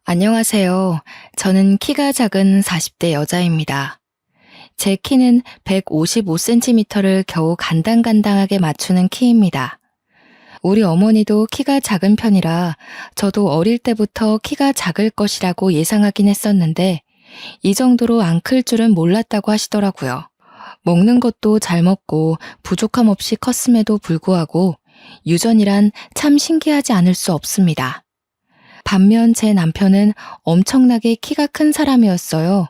안녕하세요. 저는 키가 작은 40대 여자입니다. 제 키는 155cm를 겨우 간당간당하게 맞추는 키입니다. 우리 어머니도 키가 작은 편이라 저도 어릴 때부터 키가 작을 것이라고 예상하긴 했었는데 이 정도로 안 클 줄은 몰랐다고 하시더라고요. 먹는 것도 잘 먹고 부족함 없이 컸음에도 불구하고 유전이란 참 신기하지 않을 수 없습니다. 반면 제 남편은 엄청나게 키가 큰 사람이었어요.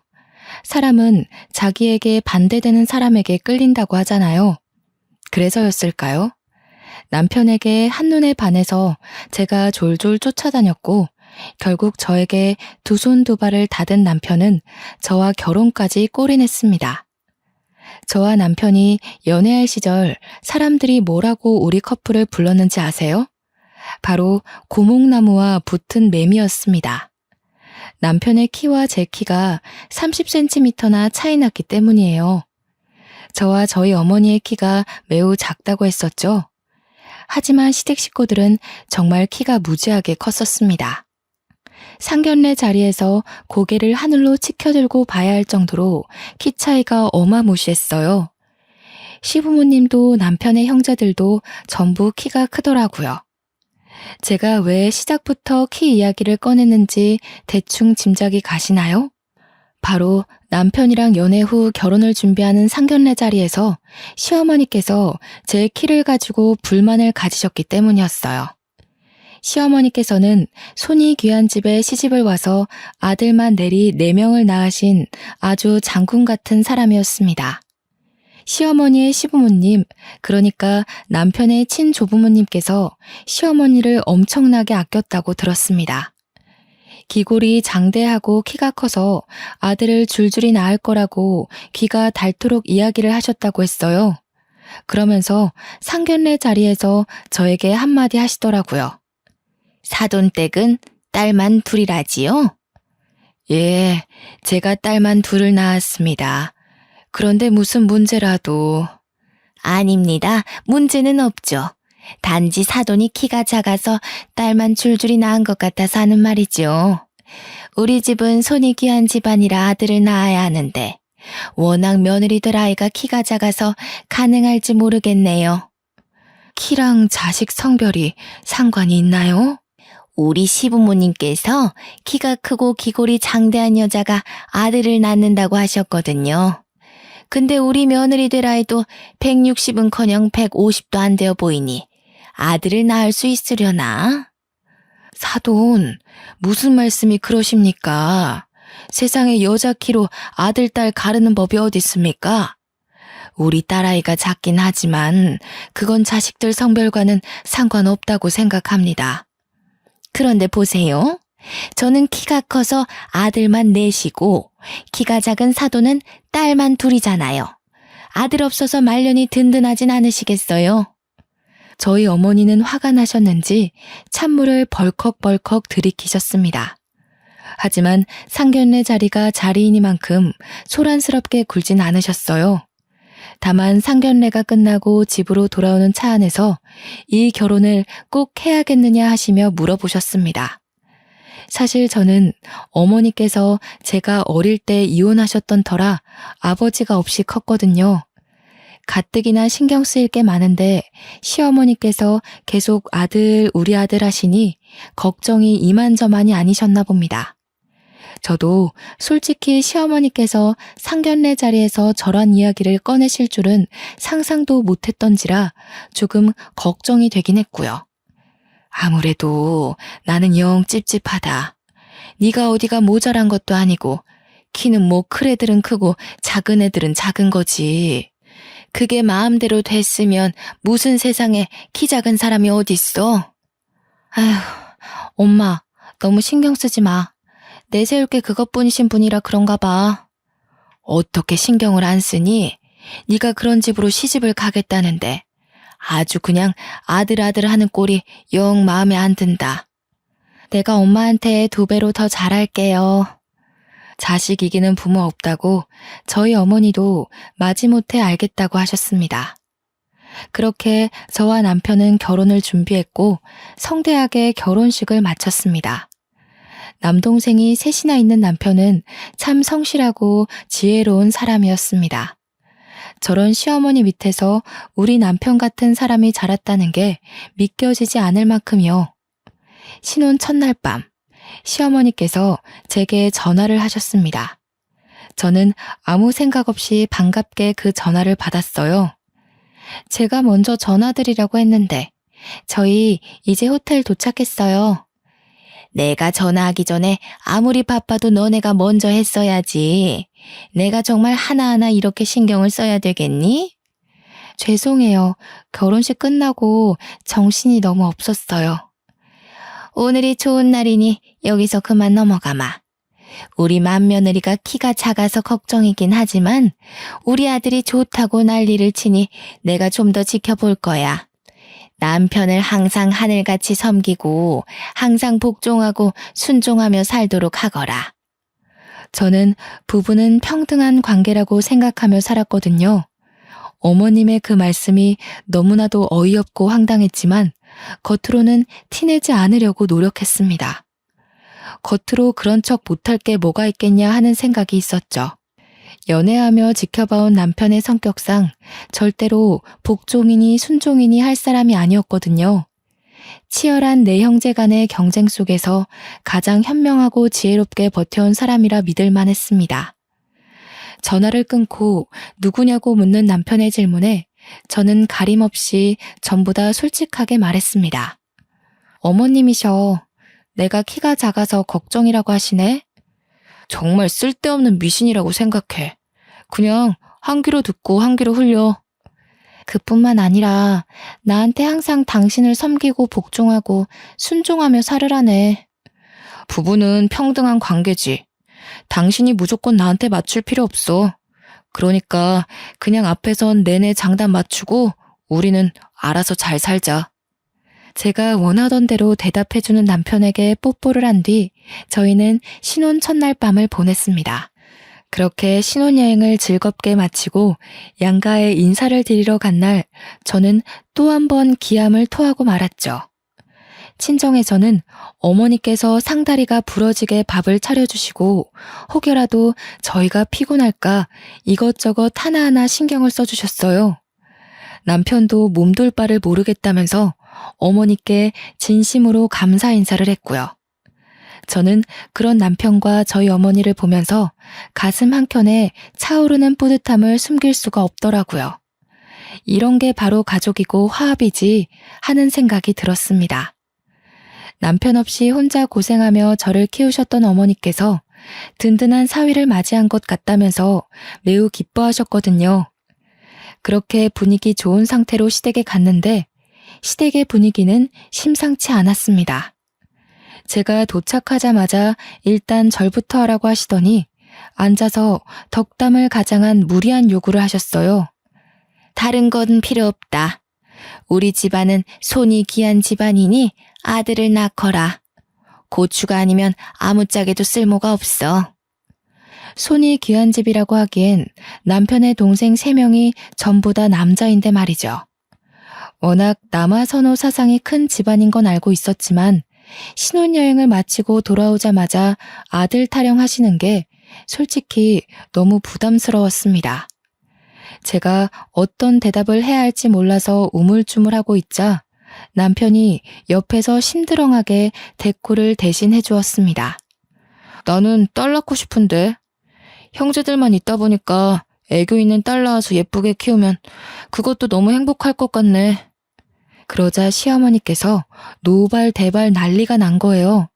사람은 자기에게 반대되는 사람에게 끌린다고 하잖아요. 그래서였을까요? 남편에게 한눈에 반해서 제가 졸졸 쫓아다녔고, 결국 저에게 두 손 두 발을 닫은 남편은 저와 결혼까지 골인했습니다. 저와 남편이 연애할 시절 사람들이 뭐라고 우리 커플을 불렀는지 아세요? 바로 고목나무와 붙은 매미였습니다. 남편의 키와 제 키가 30cm나 차이 났기 때문이에요. 저와 저희 어머니의 키가 매우 작다고 했었죠. 하지만 시댁 식구들은 정말 키가 무지하게 컸었습니다. 상견례 자리에서 고개를 하늘로 치켜들고 봐야 할 정도로 키 차이가 어마무시했어요. 시부모님도 남편의 형제들도 전부 키가 크더라고요. 제가 왜 시작부터 키 이야기를 꺼냈는지 대충 짐작이 가시나요? 바로 남편이랑 연애 후 결혼을 준비하는 상견례 자리에서 시어머니께서 제 키를 가지고 불만을 가지셨기 때문이었어요. 시어머니께서는 손이 귀한 집에 시집을 와서 아들만 내리 4명을 낳으신 아주 장군 같은 사람이었습니다. 시어머니의 시부모님, 그러니까 남편의 친조부모님께서 시어머니를 엄청나게 아꼈다고 들었습니다. 기골이 장대하고 키가 커서 아들을 줄줄이 낳을 거라고 귀가 닳도록 이야기를 하셨다고 했어요. 그러면서 상견례 자리에서 저에게 한마디 하시더라고요. 사돈댁은 딸만 둘이라지요? 예, 제가 딸만 둘을 낳았습니다. 그런데 무슨 문제라도. 아닙니다. 문제는 없죠. 단지 사돈이 키가 작아서 딸만 줄줄이 낳은 것 같아서 하는 말이죠. 우리 집은 손이 귀한 집안이라 아들을 낳아야 하는데 워낙 며느리들 아이가 키가 작아서 가능할지 모르겠네요. 키랑 자식 성별이 상관이 있나요? 우리 시부모님께서 키가 크고 기골이 장대한 여자가 아들을 낳는다고 하셨거든요. 근데 우리 며느리들 아이도 160은커녕 150도 안 되어 보이니 아들을 낳을 수 있으려나? 사돈, 무슨 말씀이 그러십니까? 세상에 여자 키로 아들, 딸 가르는 법이 어디 있습니까? 우리 딸아이가 작긴 하지만 그건 자식들 성별과는 상관없다고 생각합니다. 그런데 보세요. 저는 키가 커서 아들만 넷이고 키가 작은 사돈은 딸만 둘이잖아요. 아들 없어서 말년이 든든하진 않으시겠어요? 저희 어머니는 화가 나셨는지 찬물을 벌컥벌컥 들이키셨습니다. 하지만 상견례 자리가 자리이니만큼 소란스럽게 굴진 않으셨어요. 다만 상견례가 끝나고 집으로 돌아오는 차 안에서 이 결혼을 꼭 해야겠느냐 하시며 물어보셨습니다. 사실 저는 어머니께서 제가 어릴 때 이혼하셨던 터라 아버지가 없이 컸거든요. 가뜩이나 신경 쓰일 게 많은데 시어머니께서 계속 아들, 우리 아들 하시니 걱정이 이만저만이 아니셨나 봅니다. 저도 솔직히 시어머니께서 상견례 자리에서 저런 이야기를 꺼내실 줄은 상상도 못했던지라 조금 걱정이 되긴 했고요. 아무래도 나는 영 찝찝하다. 네가 어디가 모자란 것도 아니고 키는 뭐 큰 애들은 크고 작은 애들은 작은 거지. 그게 마음대로 됐으면 무슨 세상에 키 작은 사람이 어딨어? 아휴, 엄마 너무 신경 쓰지 마. 내세울 게 그것뿐이신 분이라 그런가 봐. 어떻게 신경을 안 쓰니? 네가 그런 집으로 시집을 가겠다는데 아주 그냥 아들 하는 꼴이 영 마음에 안 든다. 내가 엄마한테 2배로 더 잘할게요. 자식 이기는 부모 없다고 저희 어머니도 마지못해 알겠다고 하셨습니다. 그렇게 저와 남편은 결혼을 준비했고 성대하게 결혼식을 마쳤습니다. 남동생이 셋이나 있는 남편은 참 성실하고 지혜로운 사람이었습니다. 저런 시어머니 밑에서 우리 남편 같은 사람이 자랐다는 게 믿겨지지 않을 만큼이요. 신혼 첫날 밤, 시어머니께서 제게 전화를 하셨습니다. 저는 아무 생각 없이 반갑게 그 전화를 받았어요. 제가 먼저 전화드리려고 했는데, 저희 이제 호텔 도착했어요. 내가 전화하기 전에 아무리 바빠도 너네가 먼저 했어야지. 내가 정말 하나하나 이렇게 신경을 써야 되겠니? 죄송해요. 결혼식 끝나고 정신이 너무 없었어요. 오늘이 좋은 날이니 여기서 그만 넘어가마. 우리 맏며느리가 키가 작아서 걱정이긴 하지만 우리 아들이 좋다고 난리를 치니 내가 좀 더 지켜볼 거야. 남편을 항상 하늘같이 섬기고 항상 복종하고 순종하며 살도록 하거라. 저는 부부는 평등한 관계라고 생각하며 살았거든요. 어머님의 그 말씀이 너무나도 어이없고 황당했지만 겉으로는 티내지 않으려고 노력했습니다. 겉으로 그런 척 못할 게 뭐가 있겠냐 하는 생각이 있었죠. 연애하며 지켜봐온 남편의 성격상 절대로 복종이니 순종이니 할 사람이 아니었거든요. 치열한 네 형제 간의 경쟁 속에서 가장 현명하고 지혜롭게 버텨온 사람이라 믿을 만했습니다. 전화를 끊고 누구냐고 묻는 남편의 질문에 저는 가림없이 전부 다 솔직하게 말했습니다. 어머님이셔. 내가 키가 작아서 걱정이라고 하시네? 정말 쓸데없는 미신이라고 생각해. 그냥 한 귀로 듣고 한 귀로 흘려. 그뿐만 아니라 나한테 항상 당신을 섬기고 복종하고 순종하며 살으라네. 부부는 평등한 관계지. 당신이 무조건 나한테 맞출 필요 없어. 그러니까 그냥 앞에선 내내 장단 맞추고 우리는 알아서 잘 살자. 제가 원하던 대로 대답해주는 남편에게 뽀뽀를 한 뒤 저희는 신혼 첫날 밤을 보냈습니다. 그렇게 신혼여행을 즐겁게 마치고 양가에 인사를 드리러 간 날 저는 또 한 번 기함을 토하고 말았죠. 친정에서는 어머니께서 상다리가 부러지게 밥을 차려주시고 혹여라도 저희가 피곤할까 이것저것 하나하나 신경을 써주셨어요. 남편도 몸둘 바를 모르겠다면서 어머니께 진심으로 감사 인사를 했고요. 저는 그런 남편과 저희 어머니를 보면서 가슴 한켠에 차오르는 뿌듯함을 숨길 수가 없더라고요. 이런 게 바로 가족이고 화합이지 하는 생각이 들었습니다. 남편 없이 혼자 고생하며 저를 키우셨던 어머니께서 든든한 사위를 맞이한 것 같다면서 매우 기뻐하셨거든요. 그렇게 분위기 좋은 상태로 시댁에 갔는데 시댁의 분위기는 심상치 않았습니다. 제가 도착하자마자 일단 절부터 하라고 하시더니 앉아서 덕담을 가장한 무리한 요구를 하셨어요. 다른 건 필요 없다. 우리 집안은 손이 귀한 집안이니 아들을 낳거라. 고추가 아니면 아무짝에도 쓸모가 없어. 손이 귀한 집이라고 하기엔 남편의 동생 3명이 전부 다 남자인데 말이죠. 워낙 남아선호 사상이 큰 집안인 건 알고 있었지만 신혼여행을 마치고 돌아오자마자 아들 타령하시는 게 솔직히 너무 부담스러웠습니다. 제가 어떤 대답을 해야 할지 몰라서 우물쭈물하고 있자 남편이 옆에서 심드렁하게 대꾸를 대신 해주었습니다. 나는 딸 낳고 싶은데 형제들만 있다 보니까 애교 있는 딸 낳아서 예쁘게 키우면 그것도 너무 행복할 것 같네. 그러자 시어머니께서 노발대발 난리가 난 거예요.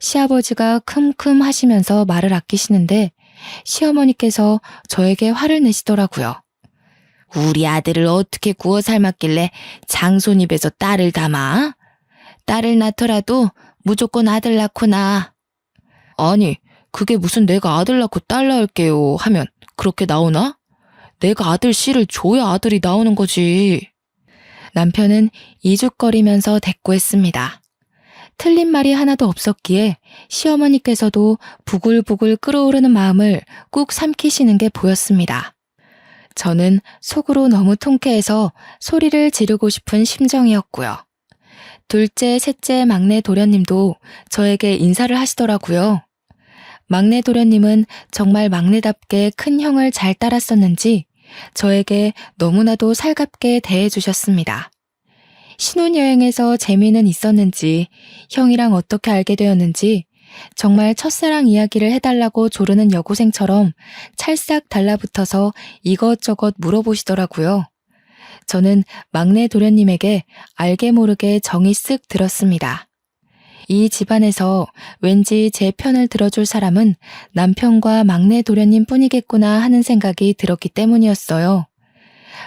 시아버지가 큼큼 하시면서 말을 아끼시는데 시어머니께서 저에게 화를 내시더라고요. 우리 아들을 어떻게 구워 삶았길래 장손 입에서 딸을 담아? 딸을 낳더라도 무조건 아들 낳고 낳아. 아니, 그게 무슨 내가 아들 낳고 딸 낳을게요 하면 그렇게 나오나? 내가 아들 씨를 줘야 아들이 나오는 거지. 남편은 이죽거리면서 대꾸했습니다. 틀린 말이 하나도 없었기에 시어머니께서도 부글부글 끓어오르는 마음을 꾹 삼키시는 게 보였습니다. 저는 속으로 너무 통쾌해서 소리를 지르고 싶은 심정이었고요. 둘째, 셋째 막내 도련님도 저에게 인사를 하시더라고요. 막내 도련님은 정말 막내답게 큰 형을 잘 따랐었는지 저에게 너무나도 살갑게 대해주셨습니다. 신혼여행에서 재미는 있었는지 형이랑 어떻게 알게 되었는지 정말 첫사랑 이야기를 해달라고 조르는 여고생처럼 찰싹 달라붙어서 이것저것 물어보시더라고요. 저는 막내 도련님에게 알게 모르게 정이 쓱 들었습니다. 이 집안에서 왠지 제 편을 들어줄 사람은 남편과 막내 도련님 뿐이겠구나 하는 생각이 들었기 때문이었어요.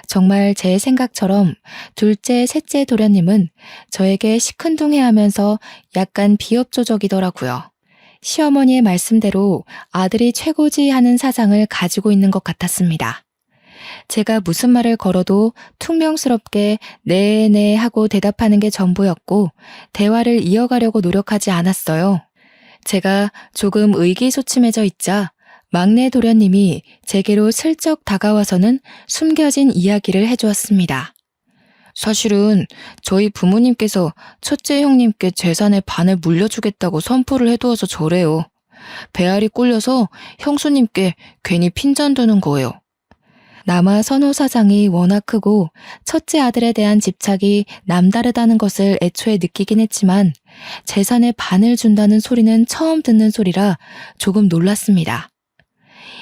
정말 제 생각처럼 둘째, 셋째 도련님은 저에게 시큰둥해하면서 약간 비협조적이더라고요. 시어머니의 말씀대로 아들이 최고지 하는 사상을 가지고 있는 것 같았습니다. 제가 무슨 말을 걸어도 퉁명스럽게 네네 하고 대답하는 게 전부였고 대화를 이어가려고 노력하지 않았어요. 제가 조금 의기소침해져 있자 막내 도련님이 제게로 슬쩍 다가와서는 숨겨진 이야기를 해주었습니다. 사실은 저희 부모님께서 첫째 형님께 재산의 반을 물려주겠다고 선포를 해두어서 저래요. 배알이 꿀려서 형수님께 괜히 핀잔 드는 거예요. 남아 선호 사상이 워낙 크고 첫째 아들에 대한 집착이 남다르다는 것을 애초에 느끼긴 했지만 재산의 반을 준다는 소리는 처음 듣는 소리라 조금 놀랐습니다.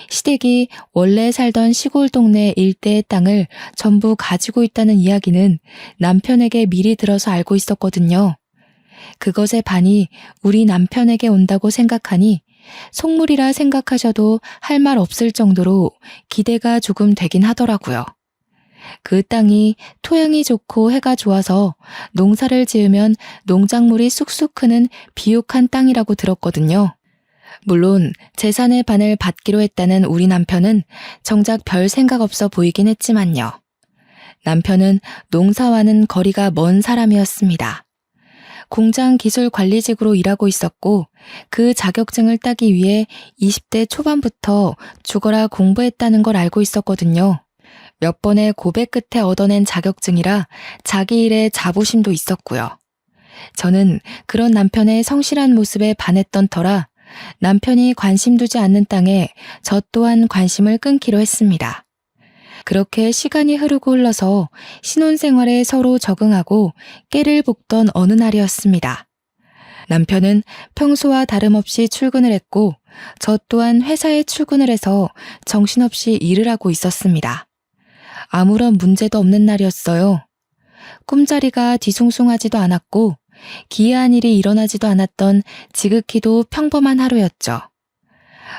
시댁이 원래 살던 시골 동네 일대의 땅을 전부 가지고 있다는 이야기는 남편에게 미리 들어서 알고 있었거든요. 그것의 반이 우리 남편에게 온다고 생각하니 속물이라 생각하셔도 할 말 없을 정도로 기대가 조금 되긴 하더라고요. 그 땅이 토양이 좋고 해가 좋아서 농사를 지으면 농작물이 쑥쑥 크는 비옥한 땅이라고 들었거든요. 물론 재산의 반을 받기로 했다는 우리 남편은 정작 별 생각 없어 보이긴 했지만요. 남편은 농사와는 거리가 먼 사람이었습니다. 공장 기술 관리직으로 일하고 있었고 그 자격증을 따기 위해 20대 초반부터 죽어라 공부했다는 걸 알고 있었거든요. 몇 번의 고백 끝에 얻어낸 자격증이라 자기 일에 자부심도 있었고요. 저는 그런 남편의 성실한 모습에 반했던 터라 남편이 관심 두지 않는 땅에 저 또한 관심을 끊기로 했습니다. 그렇게 시간이 흐르고 흘러서 신혼생활에 서로 적응하고 깨를 볶던 어느 날이었습니다. 남편은 평소와 다름없이 출근을 했고 저 또한 회사에 출근을 해서 정신없이 일을 하고 있었습니다. 아무런 문제도 없는 날이었어요. 꿈자리가 뒤숭숭하지도 않았고 기이한 일이 일어나지도 않았던 지극히도 평범한 하루였죠.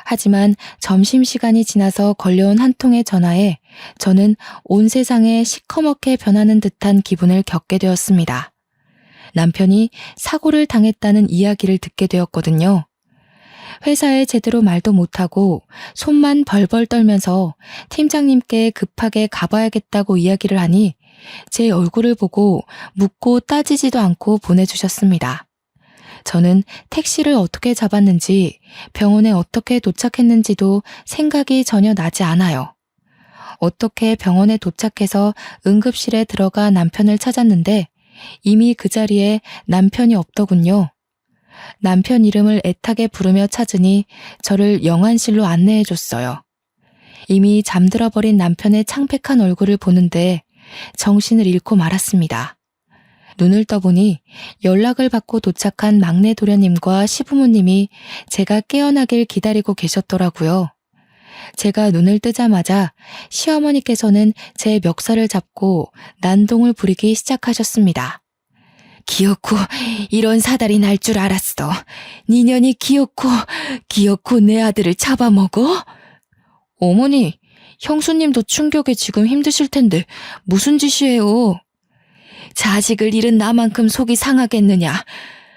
하지만 점심시간이 지나서 걸려온 한 통의 전화에 저는 온 세상에 시커멓게 변하는 듯한 기분을 겪게 되었습니다. 남편이 사고를 당했다는 이야기를 듣게 되었거든요. 회사에 제대로 말도 못하고 손만 벌벌 떨면서 팀장님께 급하게 가봐야겠다고 이야기를 하니 제 얼굴을 보고 묻고 따지지도 않고 보내주셨습니다. 저는 택시를 어떻게 잡았는지 병원에 어떻게 도착했는지도 생각이 전혀 나지 않아요. 어떻게 병원에 도착해서 응급실에 들어가 남편을 찾았는데 이미 그 자리에 남편이 없더군요. 남편 이름을 애타게 부르며 찾으니 저를 영안실로 안내해줬어요. 이미 잠들어버린 남편의 창백한 얼굴을 보는데 정신을 잃고 말았습니다. 눈을 떠보니 연락을 받고 도착한 막내 도련님과 시부모님이 제가 깨어나길 기다리고 계셨더라고요. 제가 눈을 뜨자마자 시어머니께서는 제 멱살을 잡고 난동을 부리기 시작하셨습니다. 기어코 이런 사달이 날 줄 알았어. 니년이 기어코 내 아들을 잡아먹어? 어머니, 형수님도 충격에 지금 힘드실 텐데 무슨 짓이에요? 자식을 잃은 나만큼 속이 상하겠느냐.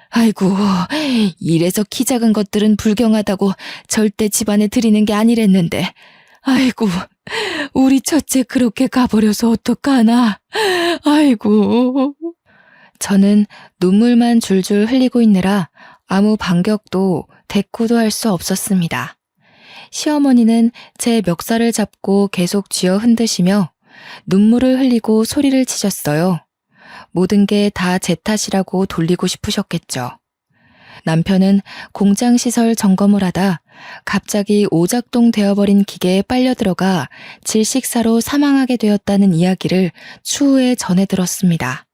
아이고, 이래서 키 작은 것들은 불경하다고 절대 집안에 들이는 게 아니랬는데. 아이고, 우리 첫째 그렇게 가버려서 어떡하나. 아이고. 저는 눈물만 줄줄 흘리고 있느라 아무 반격도 대꾸도 할 수 없었습니다. 시어머니는 제 멱살을 잡고 계속 쥐어 흔드시며 눈물을 흘리고 소리를 치셨어요. 모든 게 다 제 탓이라고 돌리고 싶으셨겠죠. 남편은 공장 시설 점검을 하다 갑자기 오작동 되어버린 기계에 빨려 들어가 질식사로 사망하게 되었다는 이야기를 추후에 전해 들었습니다.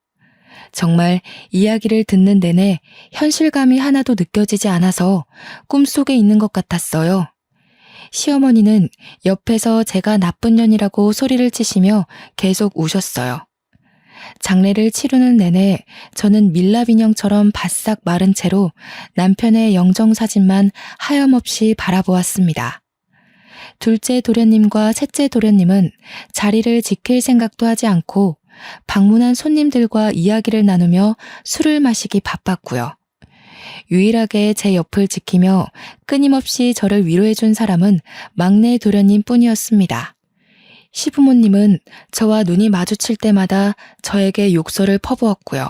정말 이야기를 듣는 내내 현실감이 하나도 느껴지지 않아서 꿈속에 있는 것 같았어요. 시어머니는 옆에서 제가 나쁜 년이라고 소리를 치시며 계속 우셨어요. 장례를 치르는 내내 저는 밀랍 인형처럼 바싹 마른 채로 남편의 영정사진만 하염없이 바라보았습니다. 둘째 도련님과 셋째 도련님은 자리를 지킬 생각도 하지 않고 방문한 손님들과 이야기를 나누며 술을 마시기 바빴고요. 유일하게 제 옆을 지키며 끊임없이 저를 위로해준 사람은 막내 도련님 뿐이었습니다. 시부모님은 저와 눈이 마주칠 때마다 저에게 욕설을 퍼부었고요.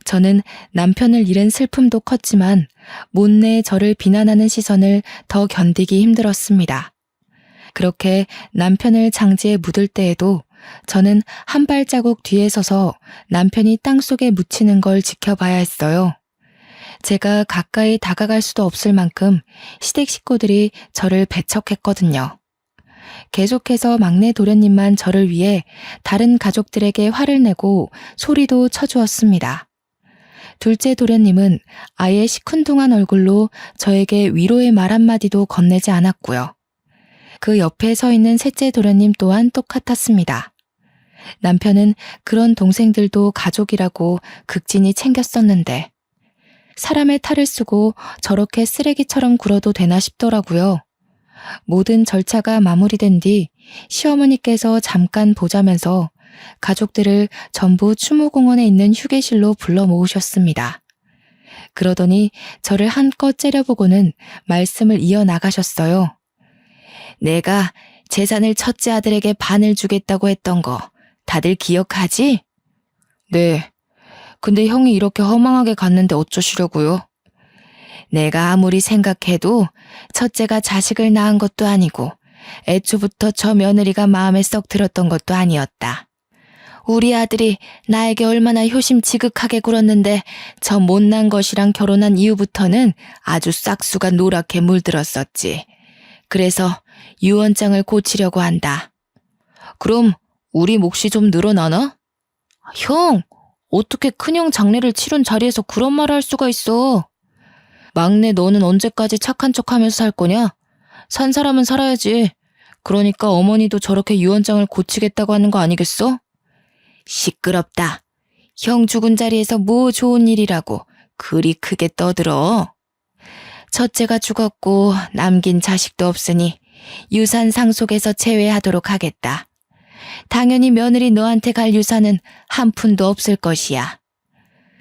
저는 남편을 잃은 슬픔도 컸지만 못내 저를 비난하는 시선을 더 견디기 힘들었습니다. 그렇게 남편을 장지에 묻을 때에도 저는 한 발자국 뒤에 서서 남편이 땅속에 묻히는 걸 지켜봐야 했어요. 제가 가까이 다가갈 수도 없을 만큼 시댁 식구들이 저를 배척했거든요. 계속해서 막내 도련님만 저를 위해 다른 가족들에게 화를 내고 소리도 쳐주었습니다. 둘째 도련님은 아예 시큰둥한 얼굴로 저에게 위로의 말 한마디도 건네지 않았고요. 그 옆에 서 있는 셋째 도련님 또한 똑같았습니다. 남편은 그런 동생들도 가족이라고 극진히 챙겼었는데 사람의 탈을 쓰고 저렇게 쓰레기처럼 굴어도 되나 싶더라고요. 모든 절차가 마무리된 뒤 시어머니께서 잠깐 보자면서 가족들을 전부 추모공원에 있는 휴게실로 불러 모으셨습니다. 그러더니 저를 한껏 째려보고는 말씀을 이어나가셨어요. 내가 재산을 첫째 아들에게 반을 주겠다고 했던 거 다들 기억하지? 네. 근데 형이 이렇게 허망하게 갔는데 어쩌시려고요? 내가 아무리 생각해도 첫째가 자식을 낳은 것도 아니고 애초부터 저 며느리가 마음에 썩 들었던 것도 아니었다. 우리 아들이 나에게 얼마나 효심 지극하게 굴었는데 저 못난 것이랑 결혼한 이후부터는 아주 싹수가 노랗게 물들었었지. 그래서 유언장을 고치려고 한다. 그럼 우리 몫이 좀 늘어나나? 형, 어떻게 큰형 장례를 치른 자리에서 그런 말을 할 수가 있어? 막내 너는 언제까지 착한 척하면서 살 거냐? 산 사람은 살아야지. 그러니까 어머니도 저렇게 유언장을 고치겠다고 하는 거 아니겠어? 시끄럽다. 형 죽은 자리에서 뭐 좋은 일이라고 그리 크게 떠들어. 첫째가 죽었고 남긴 자식도 없으니 유산 상속에서 제외하도록 하겠다. 당연히 며느리 너한테 갈 유산은 한 푼도 없을 것이야.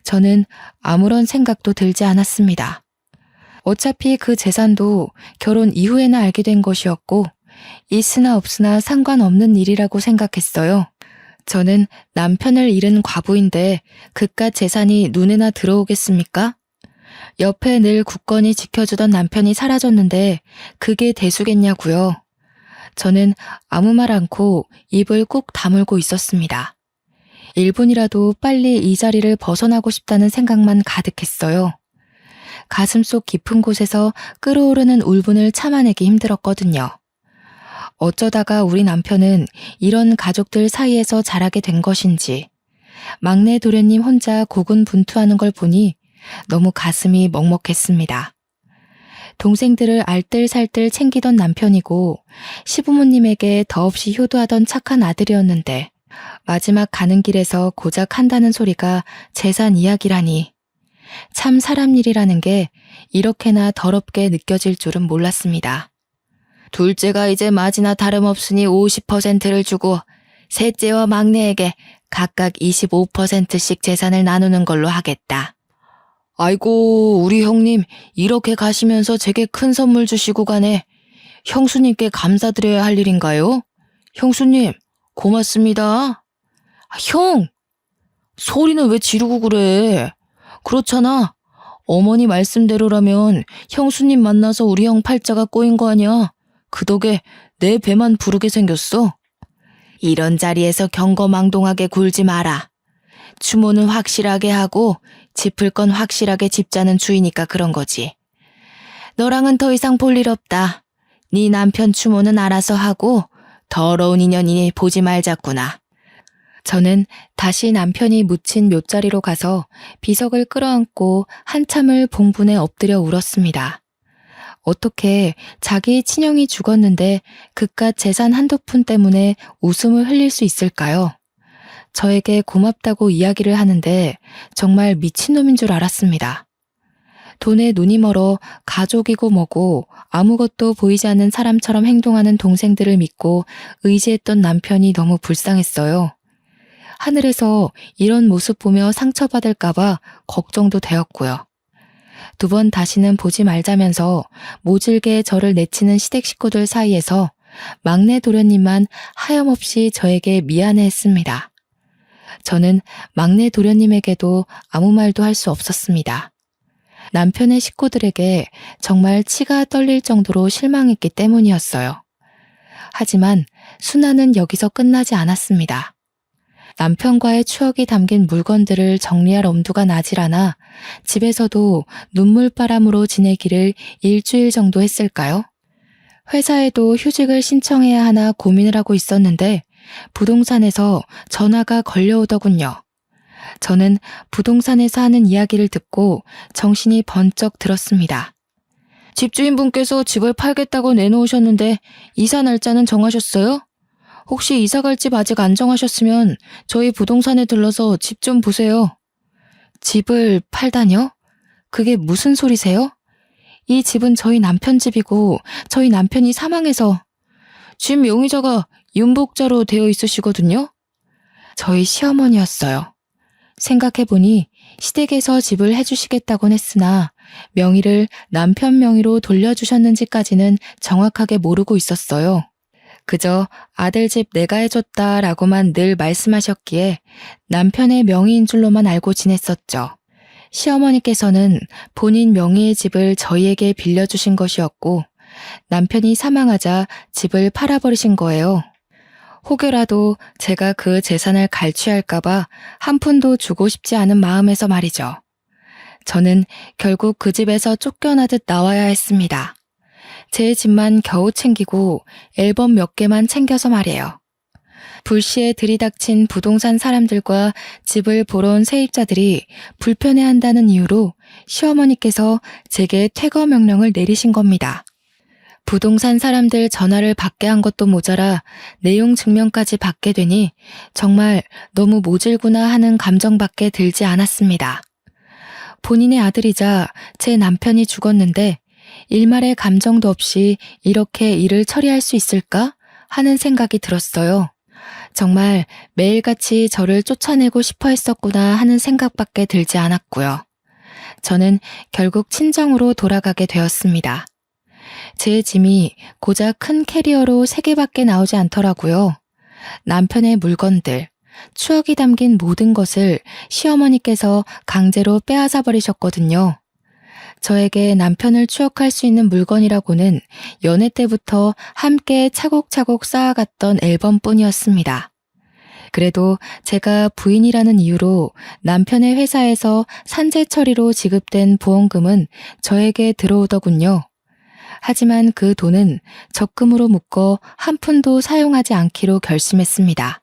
저는 아무런 생각도 들지 않았습니다. 어차피 그 재산도 결혼 이후에나 알게 된 것이었고 있으나 없으나 상관없는 일이라고 생각했어요. 저는 남편을 잃은 과부인데 그깟 재산이 눈에나 들어오겠습니까? 옆에 늘 굳건히 지켜주던 남편이 사라졌는데 그게 대수겠냐고요. 저는 아무 말 않고 입을 꾹 다물고 있었습니다. 1분이라도 빨리 이 자리를 벗어나고 싶다는 생각만 가득했어요. 가슴속 깊은 곳에서 끓어오르는 울분을 참아내기 힘들었거든요. 어쩌다가 우리 남편은 이런 가족들 사이에서 자라게 된 것인지 막내 도련님 혼자 고군분투하는 걸 보니 너무 가슴이 먹먹했습니다. 동생들을 알뜰살뜰 챙기던 남편이고 시부모님에게 더없이 효도하던 착한 아들이었는데 마지막 가는 길에서 고작 한다는 소리가 재산 이야기라니 참 사람 일이라는 게 이렇게나 더럽게 느껴질 줄은 몰랐습니다. 둘째가 이제 맞이나 다름없으니 50%를 주고 셋째와 막내에게 각각 25%씩 재산을 나누는 걸로 하겠다. 아이고 우리 형님 이렇게 가시면서 제게 큰 선물 주시고 가네. 형수님께 감사드려야 할 일인가요? 형수님 고맙습니다. 형! 소리는 왜 지르고 그래? 그렇잖아. 어머니 말씀대로라면 형수님 만나서 우리 형 팔자가 꼬인 거 아니야. 그 덕에 내 배만 부르게 생겼어. 이런 자리에서 경거망동하게 굴지 마라. 추모는 확실하게 하고 짚을 건 확실하게 짚자는 주의니까 그런 거지. 너랑은 더 이상 볼 일 없다. 네 남편 추모는 알아서 하고 더러운 인연이니 보지 말자꾸나. 저는 다시 남편이 묻힌 묘자리로 가서 비석을 끌어안고 한참을 봉분에 엎드려 울었습니다. 어떻게 자기 친형이 죽었는데 그깟 재산 한두 푼 때문에 웃음을 흘릴 수 있을까요? 저에게 고맙다고 이야기를 하는데 정말 미친놈인 줄 알았습니다. 돈에 눈이 멀어 가족이고 뭐고 아무것도 보이지 않는 사람처럼 행동하는 동생들을 믿고 의지했던 남편이 너무 불쌍했어요. 하늘에서 이런 모습 보며 상처받을까봐 걱정도 되었고요. 2번 다시는 보지 말자면서 모질게 저를 내치는 시댁 식구들 사이에서 막내 도련님만 하염없이 저에게 미안해했습니다. 저는 막내 도련님에게도 아무 말도 할 수 없었습니다. 남편의 식구들에게 정말 치가 떨릴 정도로 실망했기 때문이었어요. 하지만 순환은 여기서 끝나지 않았습니다. 남편과의 추억이 담긴 물건들을 정리할 엄두가 나질 않아 집에서도 눈물바람으로 지내기를 일주일 정도 했을까요? 회사에도 휴직을 신청해야 하나 고민을 하고 있었는데 부동산에서 전화가 걸려오더군요. 저는 부동산에서 하는 이야기를 듣고 정신이 번쩍 들었습니다. 집주인분께서 집을 팔겠다고 내놓으셨는데 이사 날짜는 정하셨어요? 혹시 이사 갈 집 아직 안 정하셨으면 저희 부동산에 들러서 집 좀 보세요. 집을 팔다뇨? 그게 무슨 소리세요? 이 집은 저희 남편 집이고 저희 남편이 사망해서 집 용의자가 윤복자로 되어 있으시거든요? 저희 시어머니였어요. 생각해보니 시댁에서 집을 해주시겠다곤 했으나 명의를 남편 명의로 돌려주셨는지까지는 정확하게 모르고 있었어요. 그저 아들 집 내가 해줬다라고만 늘 말씀하셨기에 남편의 명의인 줄로만 알고 지냈었죠. 시어머니께서는 본인 명의의 집을 저희에게 빌려주신 것이었고 남편이 사망하자 집을 팔아버리신 거예요. 혹여라도 제가 그 재산을 갈취할까봐 한 푼도 주고 싶지 않은 마음에서 말이죠. 저는 결국 그 집에서 쫓겨나듯 나와야 했습니다. 제 집만 겨우 챙기고 앨범 몇 개만 챙겨서 말이에요. 불시에 들이닥친 부동산 사람들과 집을 보러 온 세입자들이 불편해한다는 이유로 시어머니께서 제게 퇴거 명령을 내리신 겁니다. 부동산 사람들 전화를 받게 한 것도 모자라 내용 증명까지 받게 되니 정말 너무 모질구나 하는 감정밖에 들지 않았습니다. 본인의 아들이자 제 남편이 죽었는데 일말의 감정도 없이 이렇게 일을 처리할 수 있을까 하는 생각이 들었어요. 정말 매일같이 저를 쫓아내고 싶어 했었구나 하는 생각밖에 들지 않았고요. 저는 결국 친정으로 돌아가게 되었습니다. 제 짐이 고작 큰 캐리어로 3개밖에 나오지 않더라고요. 남편의 물건들, 추억이 담긴 모든 것을 시어머니께서 강제로 빼앗아 버리셨거든요. 저에게 남편을 추억할 수 있는 물건이라고는 연애 때부터 함께 차곡차곡 쌓아갔던 앨범뿐이었습니다. 그래도 제가 부인이라는 이유로 남편의 회사에서 산재 처리로 지급된 보험금은 저에게 들어오더군요. 하지만 그 돈은 적금으로 묶어 한 푼도 사용하지 않기로 결심했습니다.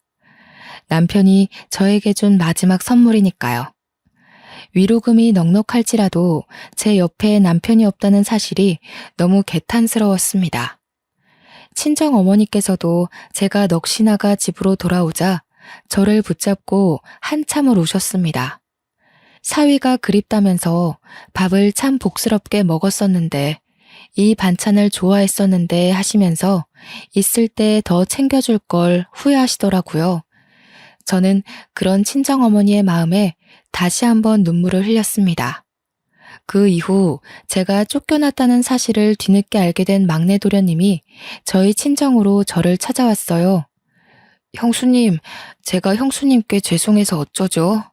남편이 저에게 준 마지막 선물이니까요. 위로금이 넉넉할지라도 제 옆에 남편이 없다는 사실이 너무 개탄스러웠습니다. 친정 어머니께서도 제가 넋이 나가 집으로 돌아오자 저를 붙잡고 한참을 우셨습니다. 사위가 그립다면서 밥을 참 복스럽게 먹었었는데 이 반찬을 좋아했었는데 하시면서 있을 때 더 챙겨줄 걸 후회하시더라고요. 저는 그런 친정어머니의 마음에 다시 한번 눈물을 흘렸습니다. 그 이후 제가 쫓겨났다는 사실을 뒤늦게 알게 된 막내 도련님이 저희 친정으로 저를 찾아왔어요. 형수님, 제가 형수님께 죄송해서 어쩌죠?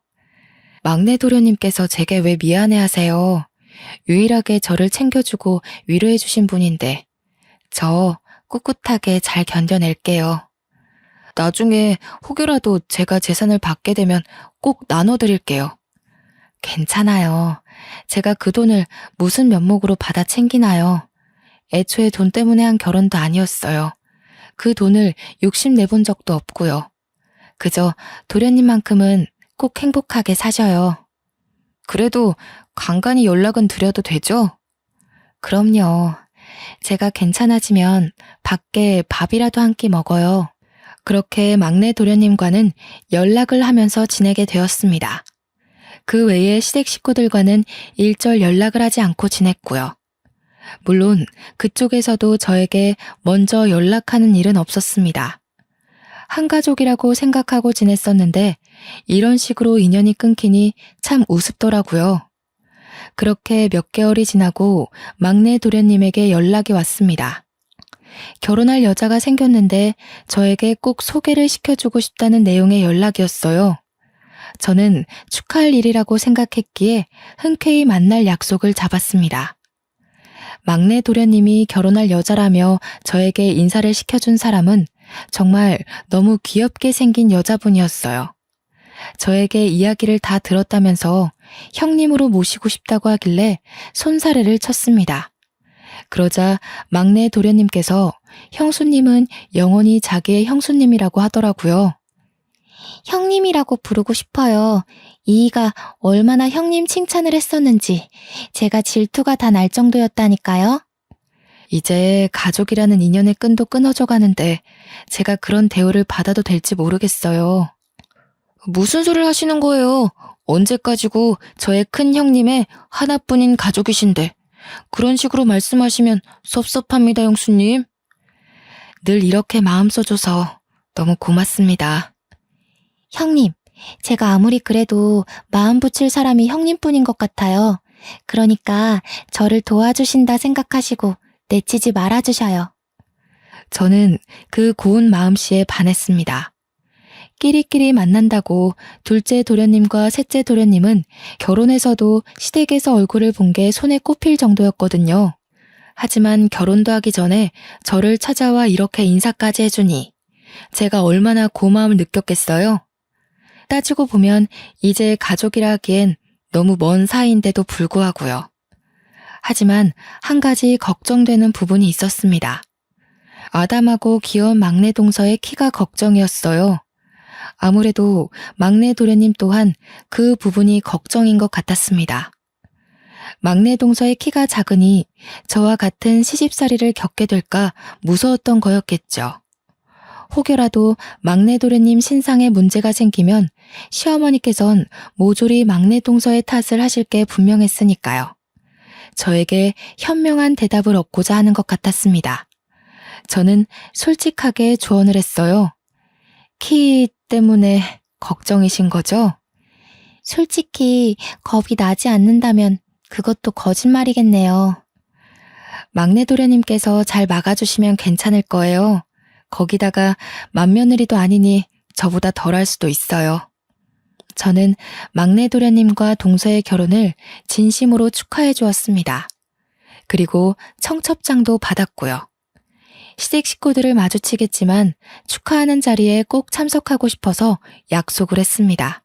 막내 도련님께서 제게 왜 미안해하세요? 유일하게 저를 챙겨주고 위로해주신 분인데 저 꿋꿋하게 잘 견뎌낼게요. 나중에 혹여라도 제가 재산을 받게 되면 꼭 나눠드릴게요. 괜찮아요. 제가 그 돈을 무슨 면목으로 받아 챙기나요? 애초에 돈 때문에 한 결혼도 아니었어요. 그 돈을 욕심내본 적도 없고요. 그저 도련님만큼은 꼭 행복하게 사셔요. 그래도 간간히 연락은 드려도 되죠? 그럼요. 제가 괜찮아지면 밖에 밥이라도 한 끼 먹어요. 그렇게 막내 도련님과는 연락을 하면서 지내게 되었습니다. 그 외에 시댁 식구들과는 일절 연락을 하지 않고 지냈고요. 물론 그쪽에서도 저에게 먼저 연락하는 일은 없었습니다. 한 가족이라고 생각하고 지냈었는데 이런 식으로 인연이 끊기니 참 우습더라고요. 그렇게 몇 개월이 지나고 막내 도련님에게 연락이 왔습니다. 결혼할 여자가 생겼는데 저에게 꼭 소개를 시켜주고 싶다는 내용의 연락이었어요. 저는 축하할 일이라고 생각했기에 흔쾌히 만날 약속을 잡았습니다. 막내 도련님이 결혼할 여자라며 저에게 인사를 시켜준 사람은 정말 너무 귀엽게 생긴 여자분이었어요. 저에게 이야기를 다 들었다면서 형님으로 모시고 싶다고 하길래 손사래를 쳤습니다. 그러자 막내 도련님께서 형수님은 영원히 자기의 형수님이라고 하더라고요. 형님이라고 부르고 싶어요. 이이가 얼마나 형님 칭찬을 했었는지 제가 질투가 다 날 정도였다니까요. 이제 가족이라는 인연의 끈도 끊어져 가는데 제가 그런 대우를 받아도 될지 모르겠어요. 무슨 소리를 하시는 거예요? 언제까지고 저의 큰 형님의 하나뿐인 가족이신데 그런 식으로 말씀하시면 섭섭합니다, 형수님. 늘 이렇게 마음 써줘서 너무 고맙습니다. 형님, 제가 아무리 그래도 마음 붙일 사람이 형님뿐인 것 같아요. 그러니까 저를 도와주신다 생각하시고 내치지 말아주셔요. 저는 그 고운 마음씨에 반했습니다. 끼리끼리 만난다고 둘째 도련님과 셋째 도련님은 결혼해서도 시댁에서 얼굴을 본 게 손에 꼽힐 정도였거든요. 하지만 결혼도 하기 전에 저를 찾아와 이렇게 인사까지 해주니 제가 얼마나 고마움을 느꼈겠어요? 따지고 보면 이제 가족이라 하기엔 너무 먼 사이인데도 불구하고요. 하지만 한 가지 걱정되는 부분이 있었습니다. 아담하고 귀여운 막내 동서의 키가 걱정이었어요. 아무래도 막내 도련님 또한 그 부분이 걱정인 것 같았습니다. 막내 동서의 키가 작으니 저와 같은 시집살이를 겪게 될까 무서웠던 거였겠죠. 혹여라도 막내 도련님 신상에 문제가 생기면 시어머니께선 모조리 막내 동서의 탓을 하실 게 분명했으니까요. 저에게 현명한 대답을 얻고자 하는 것 같았습니다. 저는 솔직하게 조언을 했어요. 키 때문에 걱정이신 거죠? 솔직히 겁이 나지 않는다면 그것도 거짓말이겠네요. 막내 도련님께서 잘 막아주시면 괜찮을 거예요. 거기다가 맏며느리도 아니니 저보다 덜할 수도 있어요. 저는 막내 도련님과 동서의 결혼을 진심으로 축하해 주었습니다. 그리고 청첩장도 받았고요. 시댁 식구들을 마주치겠지만 축하하는 자리에 꼭 참석하고 싶어서 약속을 했습니다.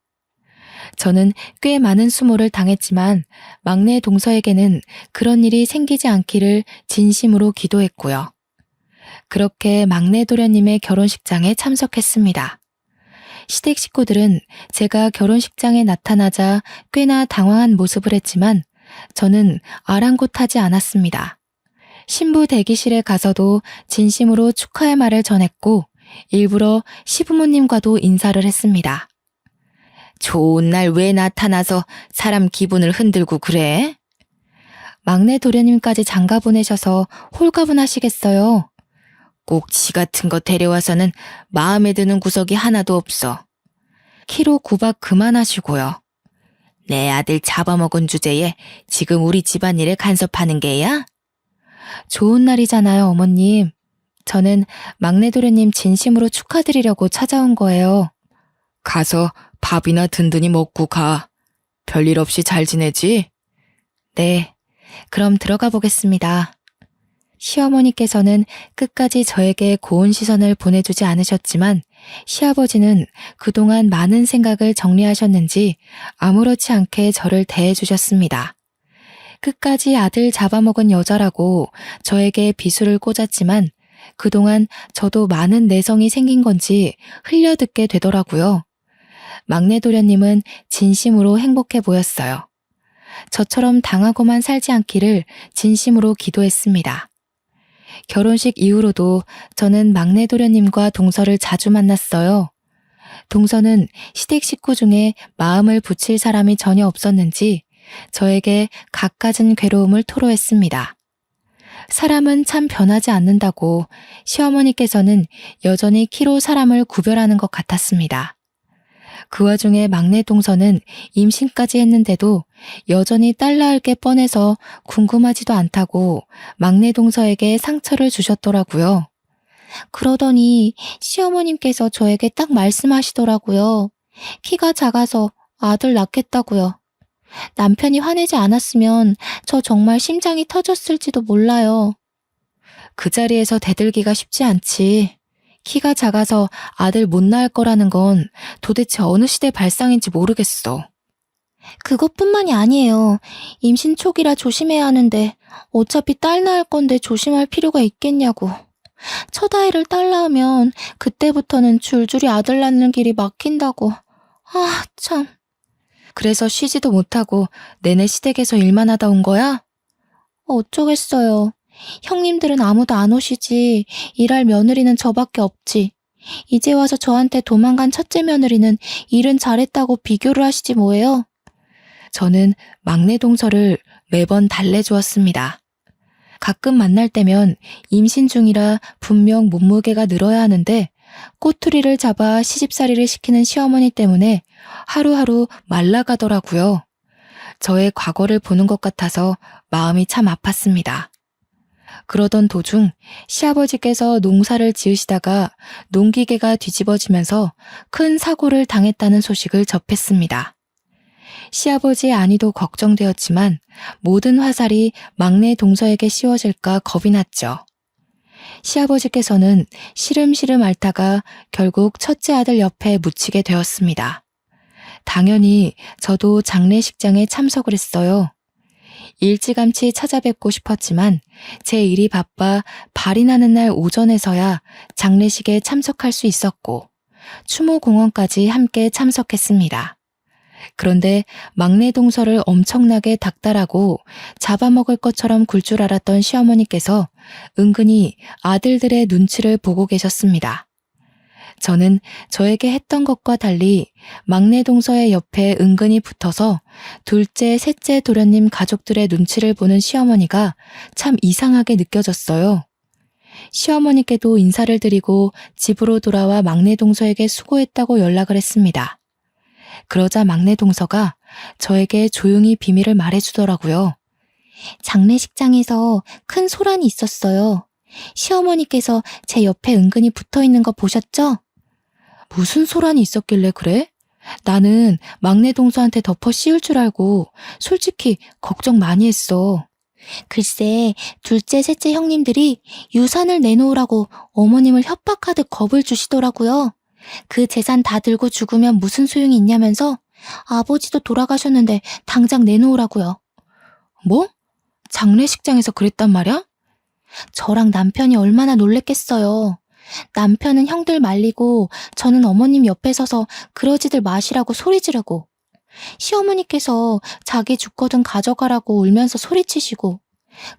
저는 꽤 많은 수모를 당했지만 막내 동서에게는 그런 일이 생기지 않기를 진심으로 기도했고요. 그렇게 막내 도련님의 결혼식장에 참석했습니다. 시댁 식구들은 제가 결혼식장에 나타나자 꽤나 당황한 모습을 했지만 저는 아랑곳하지 않았습니다. 신부 대기실에 가서도 진심으로 축하의 말을 전했고 일부러 시부모님과도 인사를 했습니다. 좋은 날 왜 나타나서 사람 기분을 흔들고 그래? 막내 도련님까지 장가 보내셔서 홀가분하시겠어요. 꼭 지 같은 거 데려와서는 마음에 드는 구석이 하나도 없어. 키로 구박 그만하시고요. 내 아들 잡아먹은 주제에 지금 우리 집안일에 간섭하는 게야? 좋은 날이잖아요, 어머님. 저는 막내 도련님 진심으로 축하드리려고 찾아온 거예요. 가서 밥이나 든든히 먹고 가. 별일 없이 잘 지내지? 네, 그럼 들어가 보겠습니다. 시어머니께서는 끝까지 저에게 고운 시선을 보내주지 않으셨지만 시아버지는 그동안 많은 생각을 정리하셨는지 아무렇지 않게 저를 대해주셨습니다. 끝까지 아들 잡아먹은 여자라고 저에게 비수를 꽂았지만 그동안 저도 많은 내성이 생긴 건지 흘려듣게 되더라고요. 막내 도련님은 진심으로 행복해 보였어요. 저처럼 당하고만 살지 않기를 진심으로 기도했습니다. 결혼식 이후로도 저는 막내 도련님과 동서를 자주 만났어요. 동서는 시댁 식구 중에 마음을 붙일 사람이 전혀 없었는지 저에게 갖가진 괴로움을 토로했습니다. 사람은 참 변하지 않는다고 시어머니께서는 여전히 키로 사람을 구별하는 것 같았습니다. 그 와중에 막내 동서는 임신까지 했는데도 여전히 딸 낳을 게 뻔해서 궁금하지도 않다고 막내 동서에게 상처를 주셨더라고요. 그러더니 시어머님께서 저에게 딱 말씀하시더라고요. 키가 작아서 아들 낳겠다고요. 남편이 화내지 않았으면 저 정말 심장이 터졌을지도 몰라요. 그 자리에서 대들기가 쉽지 않지. 키가 작아서 아들 못 낳을 거라는 건 도대체 어느 시대 발상인지 모르겠어. 그것뿐만이 아니에요. 임신 초기라 조심해야 하는데 어차피 딸 낳을 건데 조심할 필요가 있겠냐고. 첫 아이를 딸 낳으면 그때부터는 줄줄이 아들 낳는 길이 막힌다고. 아, 참. 그래서 쉬지도 못하고 내내 시댁에서 일만 하다 온 거야? 어쩌겠어요. 형님들은 아무도 안 오시지. 일할 며느리는 저밖에 없지. 이제 와서 저한테 도망간 첫째 며느리는 일은 잘했다고 비교를 하시지 뭐예요. 저는 막내 동서를 매번 달래주었습니다. 가끔 만날 때면 임신 중이라 분명 몸무게가 늘어야 하는데 꼬투리를 잡아 시집살이를 시키는 시어머니 때문에 하루하루 말라가더라고요. 저의 과거를 보는 것 같아서 마음이 참 아팠습니다. 그러던 도중 시아버지께서 농사를 지으시다가 농기계가 뒤집어지면서 큰 사고를 당했다는 소식을 접했습니다. 시아버지의 안위도 걱정되었지만 모든 화살이 막내 동서에게 씌워질까 겁이 났죠. 시아버지께서는 시름시름 앓다가 결국 첫째 아들 옆에 묻히게 되었습니다. 당연히 저도 장례식장에 참석을 했어요. 일찌감치 찾아뵙고 싶었지만 제 일이 바빠 발이 나는 날 오전에서야 장례식에 참석할 수 있었고 추모공원까지 함께 참석했습니다. 그런데 막내 동서를 엄청나게 닥달하고 잡아먹을 것처럼 굴 줄 알았던 시어머니께서 은근히 아들들의 눈치를 보고 계셨습니다. 저는 저에게 했던 것과 달리 막내 동서의 옆에 은근히 붙어서 둘째, 셋째 도련님 가족들의 눈치를 보는 시어머니가 참 이상하게 느껴졌어요. 시어머니께도 인사를 드리고 집으로 돌아와 막내 동서에게 수고했다고 연락을 했습니다. 그러자 막내 동서가 저에게 조용히 비밀을 말해주더라고요. 장례식장에서 큰 소란이 있었어요. 시어머니께서 제 옆에 은근히 붙어있는 거 보셨죠? 무슨 소란이 있었길래 그래? 나는 막내 동서한테 덮어 씌울 줄 알고 솔직히 걱정 많이 했어. 글쎄, 둘째, 셋째 형님들이 유산을 내놓으라고 어머님을 협박하듯 겁을 주시더라고요. 그 재산 다 들고 죽으면 무슨 소용이 있냐면서 아버지도 돌아가셨는데 당장 내놓으라고요. 뭐? 장례식장에서 그랬단 말이야? 저랑 남편이 얼마나 놀랬겠어요. 남편은 형들 말리고 저는 어머님 옆에 서서 그러지들 마시라고 소리 지르고 시어머니께서 자기 죽거든 가져가라고 울면서 소리치시고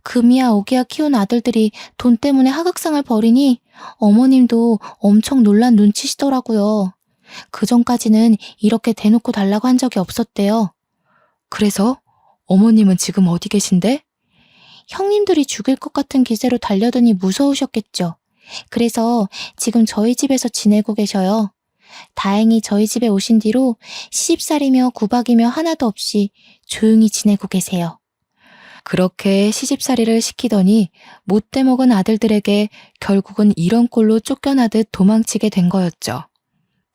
금이야 오기야 키운 아들들이 돈 때문에 하극상을 벌이니 어머님도 엄청 놀란 눈치시더라고요. 그전까지는 이렇게 대놓고 달라고 한 적이 없었대요. 그래서 어머님은 지금 어디 계신데? 형님들이 죽일 것 같은 기세로 달려드니 무서우셨겠죠. 그래서 지금 저희 집에서 지내고 계셔요. 다행히 저희 집에 오신 뒤로 시집살이며 구박이며 하나도 없이 조용히 지내고 계세요. 그렇게 시집살이를 시키더니 못돼 먹은 아들들에게 결국은 이런 꼴로 쫓겨나듯 도망치게 된 거였죠.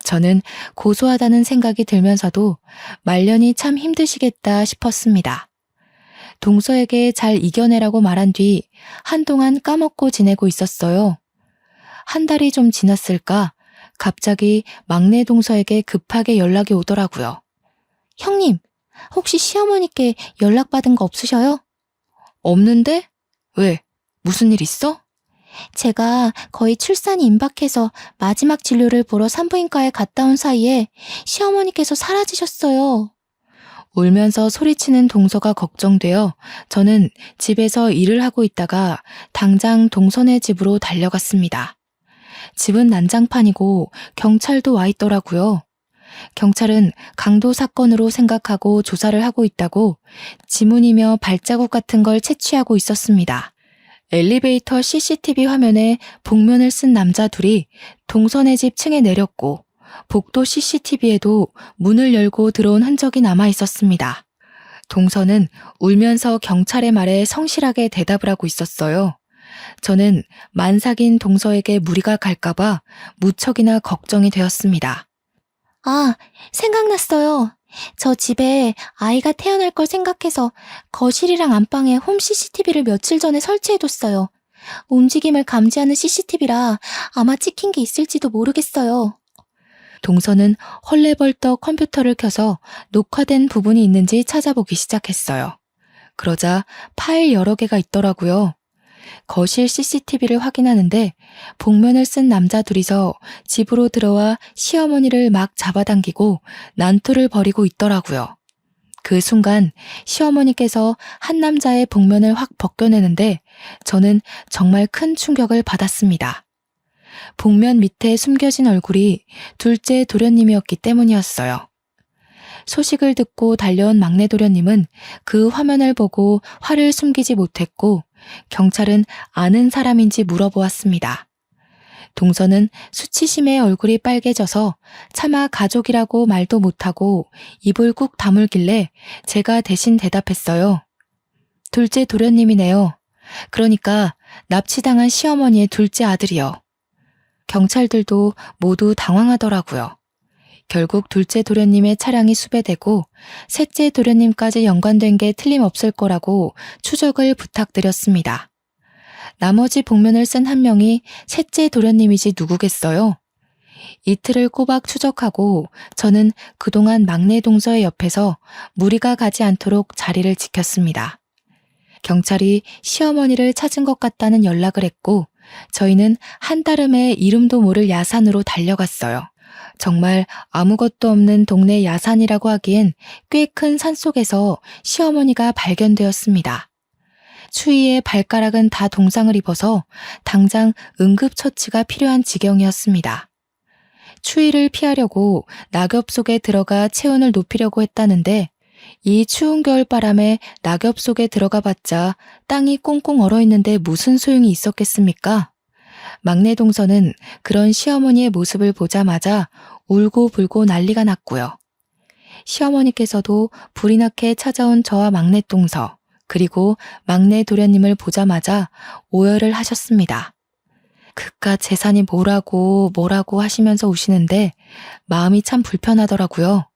저는 고소하다는 생각이 들면서도 말년이 참 힘드시겠다 싶었습니다. 동서에게 잘 이겨내라고 말한 뒤 한동안 까먹고 지내고 있었어요. 한 달이 좀 지났을까 갑자기 막내 동서에게 급하게 연락이 오더라고요. 형님, 혹시 시어머니께 연락받은 거 없으셔요? 없는데? 왜? 무슨 일 있어? 제가 거의 출산이 임박해서 마지막 진료를 보러 산부인과에 갔다 온 사이에 시어머니께서 사라지셨어요. 울면서 소리치는 동서가 걱정되어 저는 집에서 일을 하고 있다가 당장 동서네 집으로 달려갔습니다. 집은 난장판이고 경찰도 와 있더라고요. 경찰은 강도 사건으로 생각하고 조사를 하고 있다고 지문이며 발자국 같은 걸 채취하고 있었습니다. 엘리베이터 CCTV 화면에 복면을 쓴 남자 둘이 동서네 집 층에 내렸고 복도 CCTV에도 문을 열고 들어온 흔적이 남아 있었습니다. 동서는 울면서 경찰의 말에 성실하게 대답을 하고 있었어요. 저는 만삭인 동서에게 무리가 갈까봐 무척이나 걱정이 되었습니다. 아, 생각났어요. 저 집에 아이가 태어날 걸 생각해서 거실이랑 안방에 홈 CCTV를 며칠 전에 설치해뒀어요. 움직임을 감지하는 CCTV라 아마 찍힌 게 있을지도 모르겠어요. 동서는 헐레벌떡 컴퓨터를 켜서 녹화된 부분이 있는지 찾아보기 시작했어요. 그러자 파일 여러 개가 있더라고요. 거실 CCTV를 확인하는데 복면을 쓴 남자 둘이서 집으로 들어와 시어머니를 막 잡아당기고 난투를 벌이고 있더라고요. 그 순간 시어머니께서 한 남자의 복면을 확 벗겨내는데 저는 정말 큰 충격을 받았습니다. 복면 밑에 숨겨진 얼굴이 둘째 도련님이었기 때문이었어요. 소식을 듣고 달려온 막내 도련님은 그 화면을 보고 화를 숨기지 못했고 경찰은 아는 사람인지 물어보았습니다. 동서는 수치심에 얼굴이 빨개져서 차마 가족이라고 말도 못하고 입을 꾹 다물길래 제가 대신 대답했어요. 둘째 도련님이네요. 그러니까 납치당한 시어머니의 둘째 아들이요. 경찰들도 모두 당황하더라고요. 결국 둘째 도련님의 차량이 수배되고 셋째 도련님까지 연관된 게 틀림없을 거라고 추적을 부탁드렸습니다. 나머지 복면을 쓴 한 명이 셋째 도련님이지 누구겠어요? 이틀을 꼬박 추적하고 저는 그동안 막내 동서의 옆에서 무리가 가지 않도록 자리를 지켰습니다. 경찰이 시어머니를 찾은 것 같다는 연락을 했고 저희는 한달음에 이름도 모를 야산으로 달려갔어요. 정말 아무것도 없는 동네 야산이라고 하기엔 꽤 큰 산속에서 시어머니가 발견되었습니다. 추위에 발가락은 다 동상을 입어서 당장 응급처치가 필요한 지경이었습니다. 추위를 피하려고 낙엽 속에 들어가 체온을 높이려고 했다는데 이 추운 겨울바람에 낙엽 속에 들어가 봤자 땅이 꽁꽁 얼어있는데 무슨 소용이 있었겠습니까? 막내 동서는 그런 시어머니의 모습을 보자마자 울고 불고 난리가 났고요. 시어머니께서도 불이 나게 찾아온 저와 막내 동서 그리고 막내 도련님을 보자마자 오열을 하셨습니다. 그깟 재산이 뭐라고 하시면서 우시는데 마음이 참 불편하더라고요.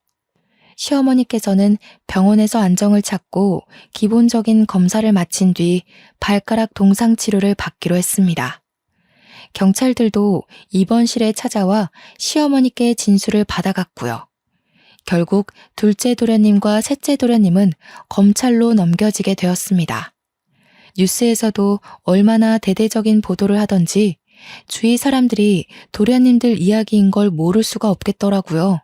시어머니께서는 병원에서 안정을 찾고 기본적인 검사를 마친 뒤 발가락 동상 치료를 받기로 했습니다. 경찰들도 입원실에 찾아와 시어머니께 진술을 받아갔고요. 결국 둘째 도련님과 셋째 도련님은 검찰로 넘겨지게 되었습니다. 뉴스에서도 얼마나 대대적인 보도를 하던지 주위 사람들이 도련님들 이야기인 걸 모를 수가 없겠더라고요.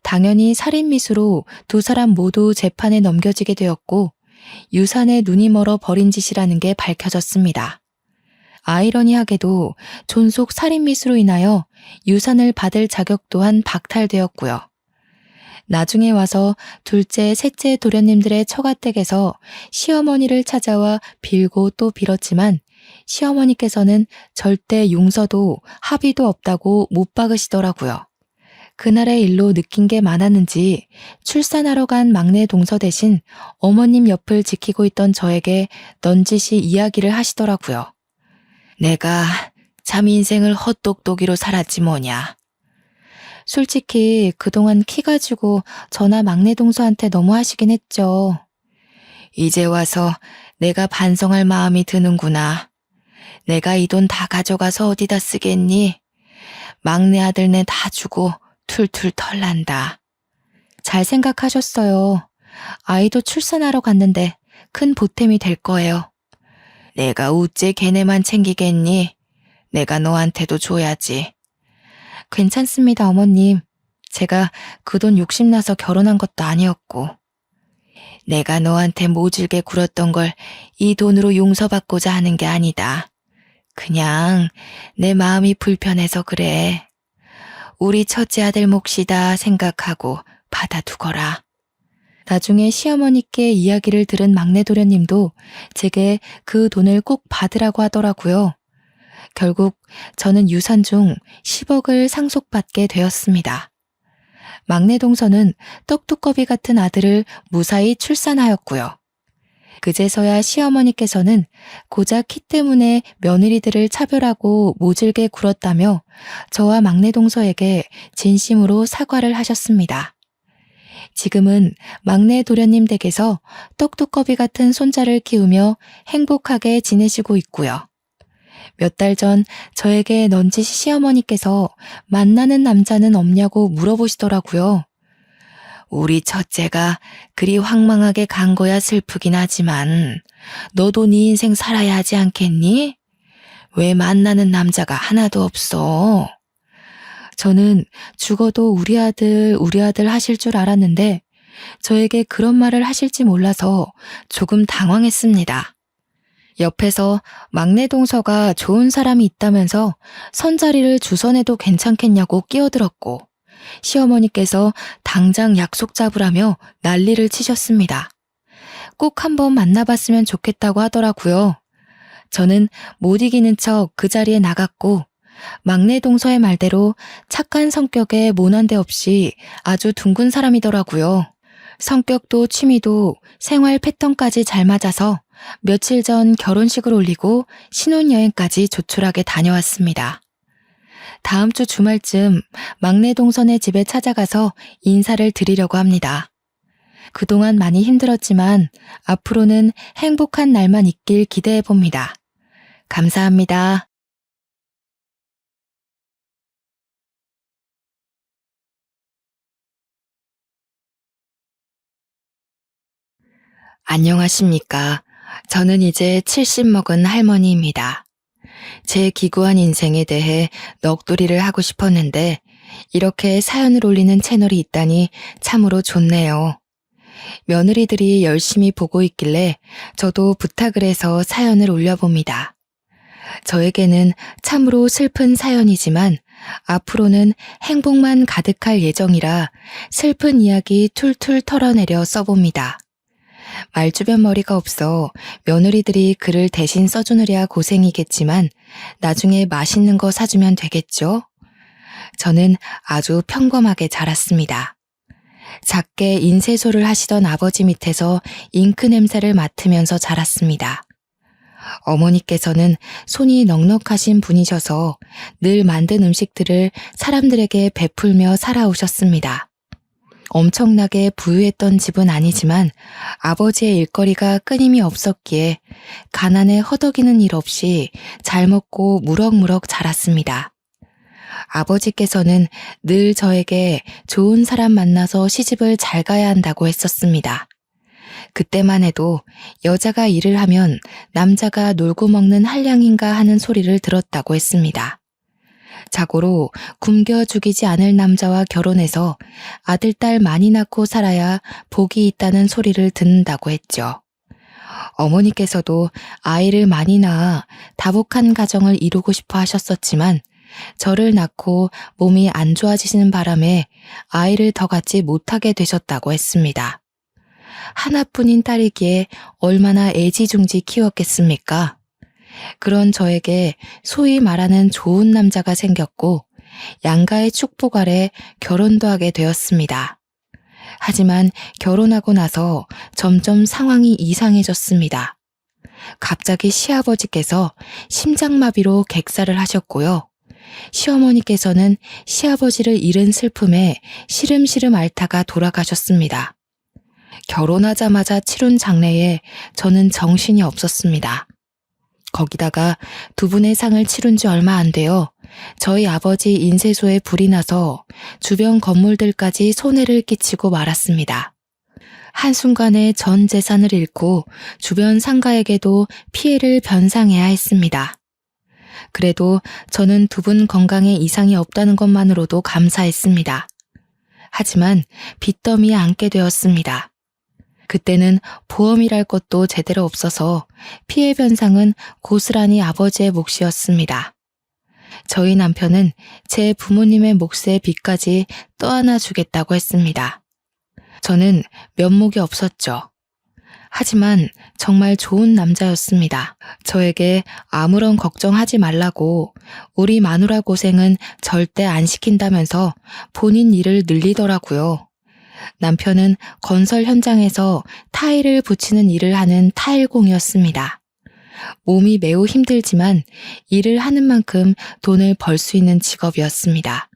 당연히 살인미수로 두 사람 모두 재판에 넘겨지게 되었고 유산에 눈이 멀어 버린 짓이라는 게 밝혀졌습니다. 아이러니하게도 존속 살인미수로 인하여 유산을 받을 자격 또한 박탈되었고요. 나중에 와서 둘째, 셋째 도련님들의 처가댁에서 시어머니를 찾아와 빌고 또 빌었지만 시어머니께서는 절대 용서도 합의도 없다고 못 박으시더라고요. 그날의 일로 느낀 게 많았는지 출산하러 간 막내 동서 대신 어머님 옆을 지키고 있던 저에게 넌지시 이야기를 하시더라고요. 내가 참 인생을 헛똑똑이로 살았지 뭐냐. 솔직히 그동안 키 가지고 저나 막내 동서한테 너무 하시긴 했죠. 이제 와서 내가 반성할 마음이 드는구나. 내가 이 돈 다 가져가서 어디다 쓰겠니? 막내 아들네 다 주고 툴툴 털난다. 잘 생각하셨어요. 아이도 출산하러 갔는데 큰 보탬이 될 거예요. 내가 우째 걔네만 챙기겠니? 내가 너한테도 줘야지. 괜찮습니다, 어머님. 제가 그 돈 욕심나서 결혼한 것도 아니었고. 내가 너한테 모질게 굴었던 걸 이 돈으로 용서받고자 하는 게 아니다. 그냥 내 마음이 불편해서 그래. 우리 첫째 아들 몫이다 생각하고 받아두거라. 나중에 시어머니께 이야기를 들은 막내 도련님도 제게 그 돈을 꼭 받으라고 하더라고요. 결국 저는 유산 중 10억을 상속받게 되었습니다. 막내 동서는 떡두꺼비 같은 아들을 무사히 출산하였고요. 그제서야 시어머니께서는 고작 키 때문에 며느리들을 차별하고 모질게 굴었다며 저와 막내 동서에게 진심으로 사과를 하셨습니다. 지금은 막내 도련님 댁에서 떡두꺼비 같은 손자를 키우며 행복하게 지내시고 있고요. 몇 달 전 저에게 넌지시 시어머니께서 만나는 남자는 없냐고 물어보시더라고요. 우리 첫째가 그리 황망하게 간 거야 슬프긴 하지만 너도 네 인생 살아야 하지 않겠니? 왜 만나는 남자가 하나도 없어? 저는 죽어도 우리 아들 하실 줄 알았는데 저에게 그런 말을 하실지 몰라서 조금 당황했습니다. 옆에서 막내 동서가 좋은 사람이 있다면서 선자리를 주선해도 괜찮겠냐고 끼어들었고 시어머니께서 당장 약속 잡으라며 난리를 치셨습니다. 꼭 한번 만나봤으면 좋겠다고 하더라고요. 저는 못 이기는 척 그 자리에 나갔고 막내 동서의 말대로 착한 성격에 모난데 없이 아주 둥근 사람이더라고요. 성격도 취미도 생활 패턴까지 잘 맞아서 며칠 전 결혼식을 올리고 신혼여행까지 조촐하게 다녀왔습니다. 다음 주 주말쯤 막내 동선의 집에 찾아가서 인사를 드리려고 합니다. 그동안 많이 힘들었지만 앞으로는 행복한 날만 있길 기대해 봅니다. 감사합니다. 안녕하십니까. 저는 이제 70 먹은 할머니입니다. 제 기구한 인생에 대해 넋두리를 하고 싶었는데 이렇게 사연을 올리는 채널이 있다니 참으로 좋네요. 며느리들이 열심히 보고 있길래 저도 부탁을 해서 사연을 올려봅니다. 저에게는 참으로 슬픈 사연이지만 앞으로는 행복만 가득할 예정이라 슬픈 이야기 툴툴 털어내려 써봅니다. 말주변 머리가 없어 며느리들이 글을 대신 써주느랴 고생이겠지만 나중에 맛있는 거 사주면 되겠죠? 저는 아주 평범하게 자랐습니다. 작게 인쇄소를 하시던 아버지 밑에서 잉크 냄새를 맡으면서 자랐습니다. 어머니께서는 손이 넉넉하신 분이셔서 늘 만든 음식들을 사람들에게 베풀며 살아오셨습니다. 엄청나게 부유했던 집은 아니지만 아버지의 일거리가 끊임이 없었기에 가난에 허덕이는 일 없이 잘 먹고 무럭무럭 자랐습니다. 아버지께서는 늘 저에게 좋은 사람 만나서 시집을 잘 가야 한다고 했었습니다. 그때만 해도 여자가 일을 하면 남자가 놀고 먹는 한량인가 하는 소리를 들었다고 했습니다. 자고로 굶겨 죽이지 않을 남자와 결혼해서 아들, 딸 많이 낳고 살아야 복이 있다는 소리를 듣는다고 했죠. 어머니께서도 아이를 많이 낳아 다복한 가정을 이루고 싶어 하셨었지만 저를 낳고 몸이 안 좋아지시는 바람에 아이를 더 갖지 못하게 되셨다고 했습니다. 하나뿐인 딸이기에 얼마나 애지중지 키웠겠습니까? 그런 저에게 소위 말하는 좋은 남자가 생겼고 양가의 축복 아래 결혼도 하게 되었습니다. 하지만 결혼하고 나서 점점 상황이 이상해졌습니다. 갑자기 시아버지께서 심장마비로 객사를 하셨고요. 시어머니께서는 시아버지를 잃은 슬픔에 시름시름 앓다가 돌아가셨습니다. 결혼하자마자 치룬 장례에 저는 정신이 없었습니다. 거기다가 두 분의 상을 치룬 지 얼마 안 되어 저희 아버지 인쇄소에 불이 나서 주변 건물들까지 손해를 끼치고 말았습니다. 한순간에 전 재산을 잃고 주변 상가에게도 피해를 변상해야 했습니다. 그래도 저는 두 분 건강에 이상이 없다는 것만으로도 감사했습니다. 하지만 빚더미에 앉게 되었습니다. 그때는 보험이랄 것도 제대로 없어서 피해 변상은 고스란히 아버지의 몫이었습니다. 저희 남편은 제 부모님의 몫의 빚까지 떠안아 주겠다고 했습니다. 저는 면목이 없었죠. 하지만 정말 좋은 남자였습니다. 저에게 아무런 걱정하지 말라고 우리 마누라 고생은 절대 안 시킨다면서 본인 일을 늘리더라고요. 남편은 건설 현장에서 타일을 붙이는 일을 하는 타일공이었습니다. 몸이 매우 힘들지만 일을 하는 만큼 돈을 벌 수 있는 직업이었습니다.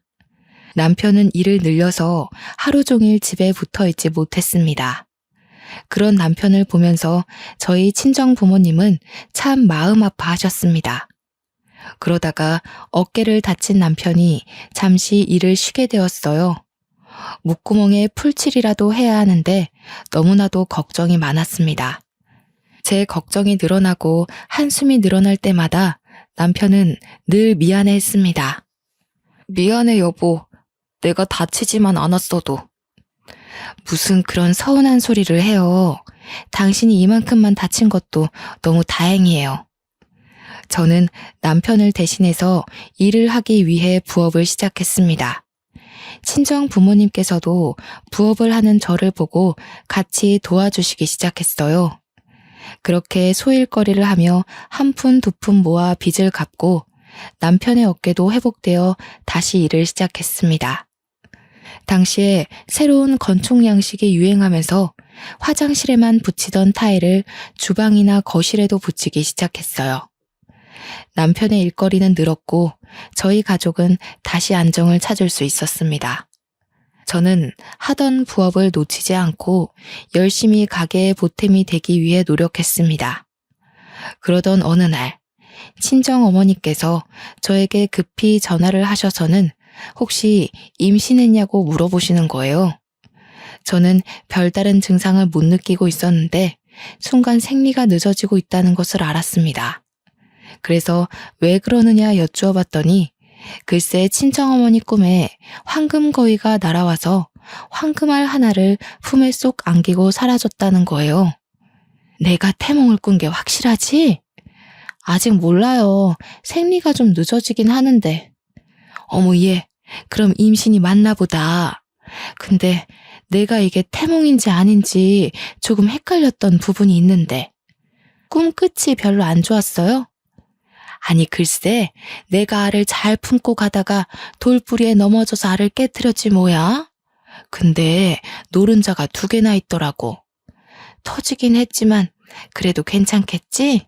남편은 일을 늘려서 하루 종일 집에 붙어 있지 못했습니다. 그런 남편을 보면서 저희 친정 부모님은 참 마음 아파하셨습니다. 그러다가 어깨를 다친 남편이 잠시 일을 쉬게 되었어요. 목구멍에 풀칠이라도 해야 하는데 너무나도 걱정이 많았습니다. 제 걱정이 늘어나고 한숨이 늘어날 때마다 남편은 늘 미안해했습니다. 미안해 여보, 내가 다치지만 않았어도. 무슨 그런 서운한 소리를 해요. 당신이 이만큼만 다친 것도 너무 다행이에요. 저는 남편을 대신해서 일을 하기 위해 부업을 시작했습니다. 친정 부모님께서도 부업을 하는 저를 보고 같이 도와주시기 시작했어요. 그렇게 소일거리를 하며 한 푼 두 푼 모아 빚을 갚고 남편의 어깨도 회복되어 다시 일을 시작했습니다. 당시에 새로운 건축 양식이 유행하면서 화장실에만 붙이던 타일을 주방이나 거실에도 붙이기 시작했어요. 남편의 일거리는 늘었고 저희 가족은 다시 안정을 찾을 수 있었습니다. 저는 하던 부업을 놓치지 않고 열심히 가게의 보탬이 되기 위해 노력했습니다. 그러던 어느 날 친정 어머니께서 저에게 급히 전화를 하셔서는 혹시 임신했냐고 물어보시는 거예요. 저는 별다른 증상을 못 느끼고 있었는데 순간 생리가 늦어지고 있다는 것을 알았습니다. 그래서 왜 그러느냐 여쭈어 봤더니 글쎄 친정어머니 꿈에 황금거위가 날아와서 황금알 하나를 품에 쏙 안기고 사라졌다는 거예요. 내가 태몽을 꾼 게 확실하지? 아직 몰라요. 생리가 좀 늦어지긴 하는데. 어머 얘, 그럼 임신이 맞나 보다. 근데 내가 이게 태몽인지 아닌지 조금 헷갈렸던 부분이 있는데. 꿈 끝이 별로 안 좋았어요? 아니 글쎄 내가 알을 잘 품고 가다가 돌부리에 넘어져서 알을 깨트렸지 뭐야. 근데 노른자가 2개나 있더라고. 터지긴 했지만 그래도 괜찮겠지?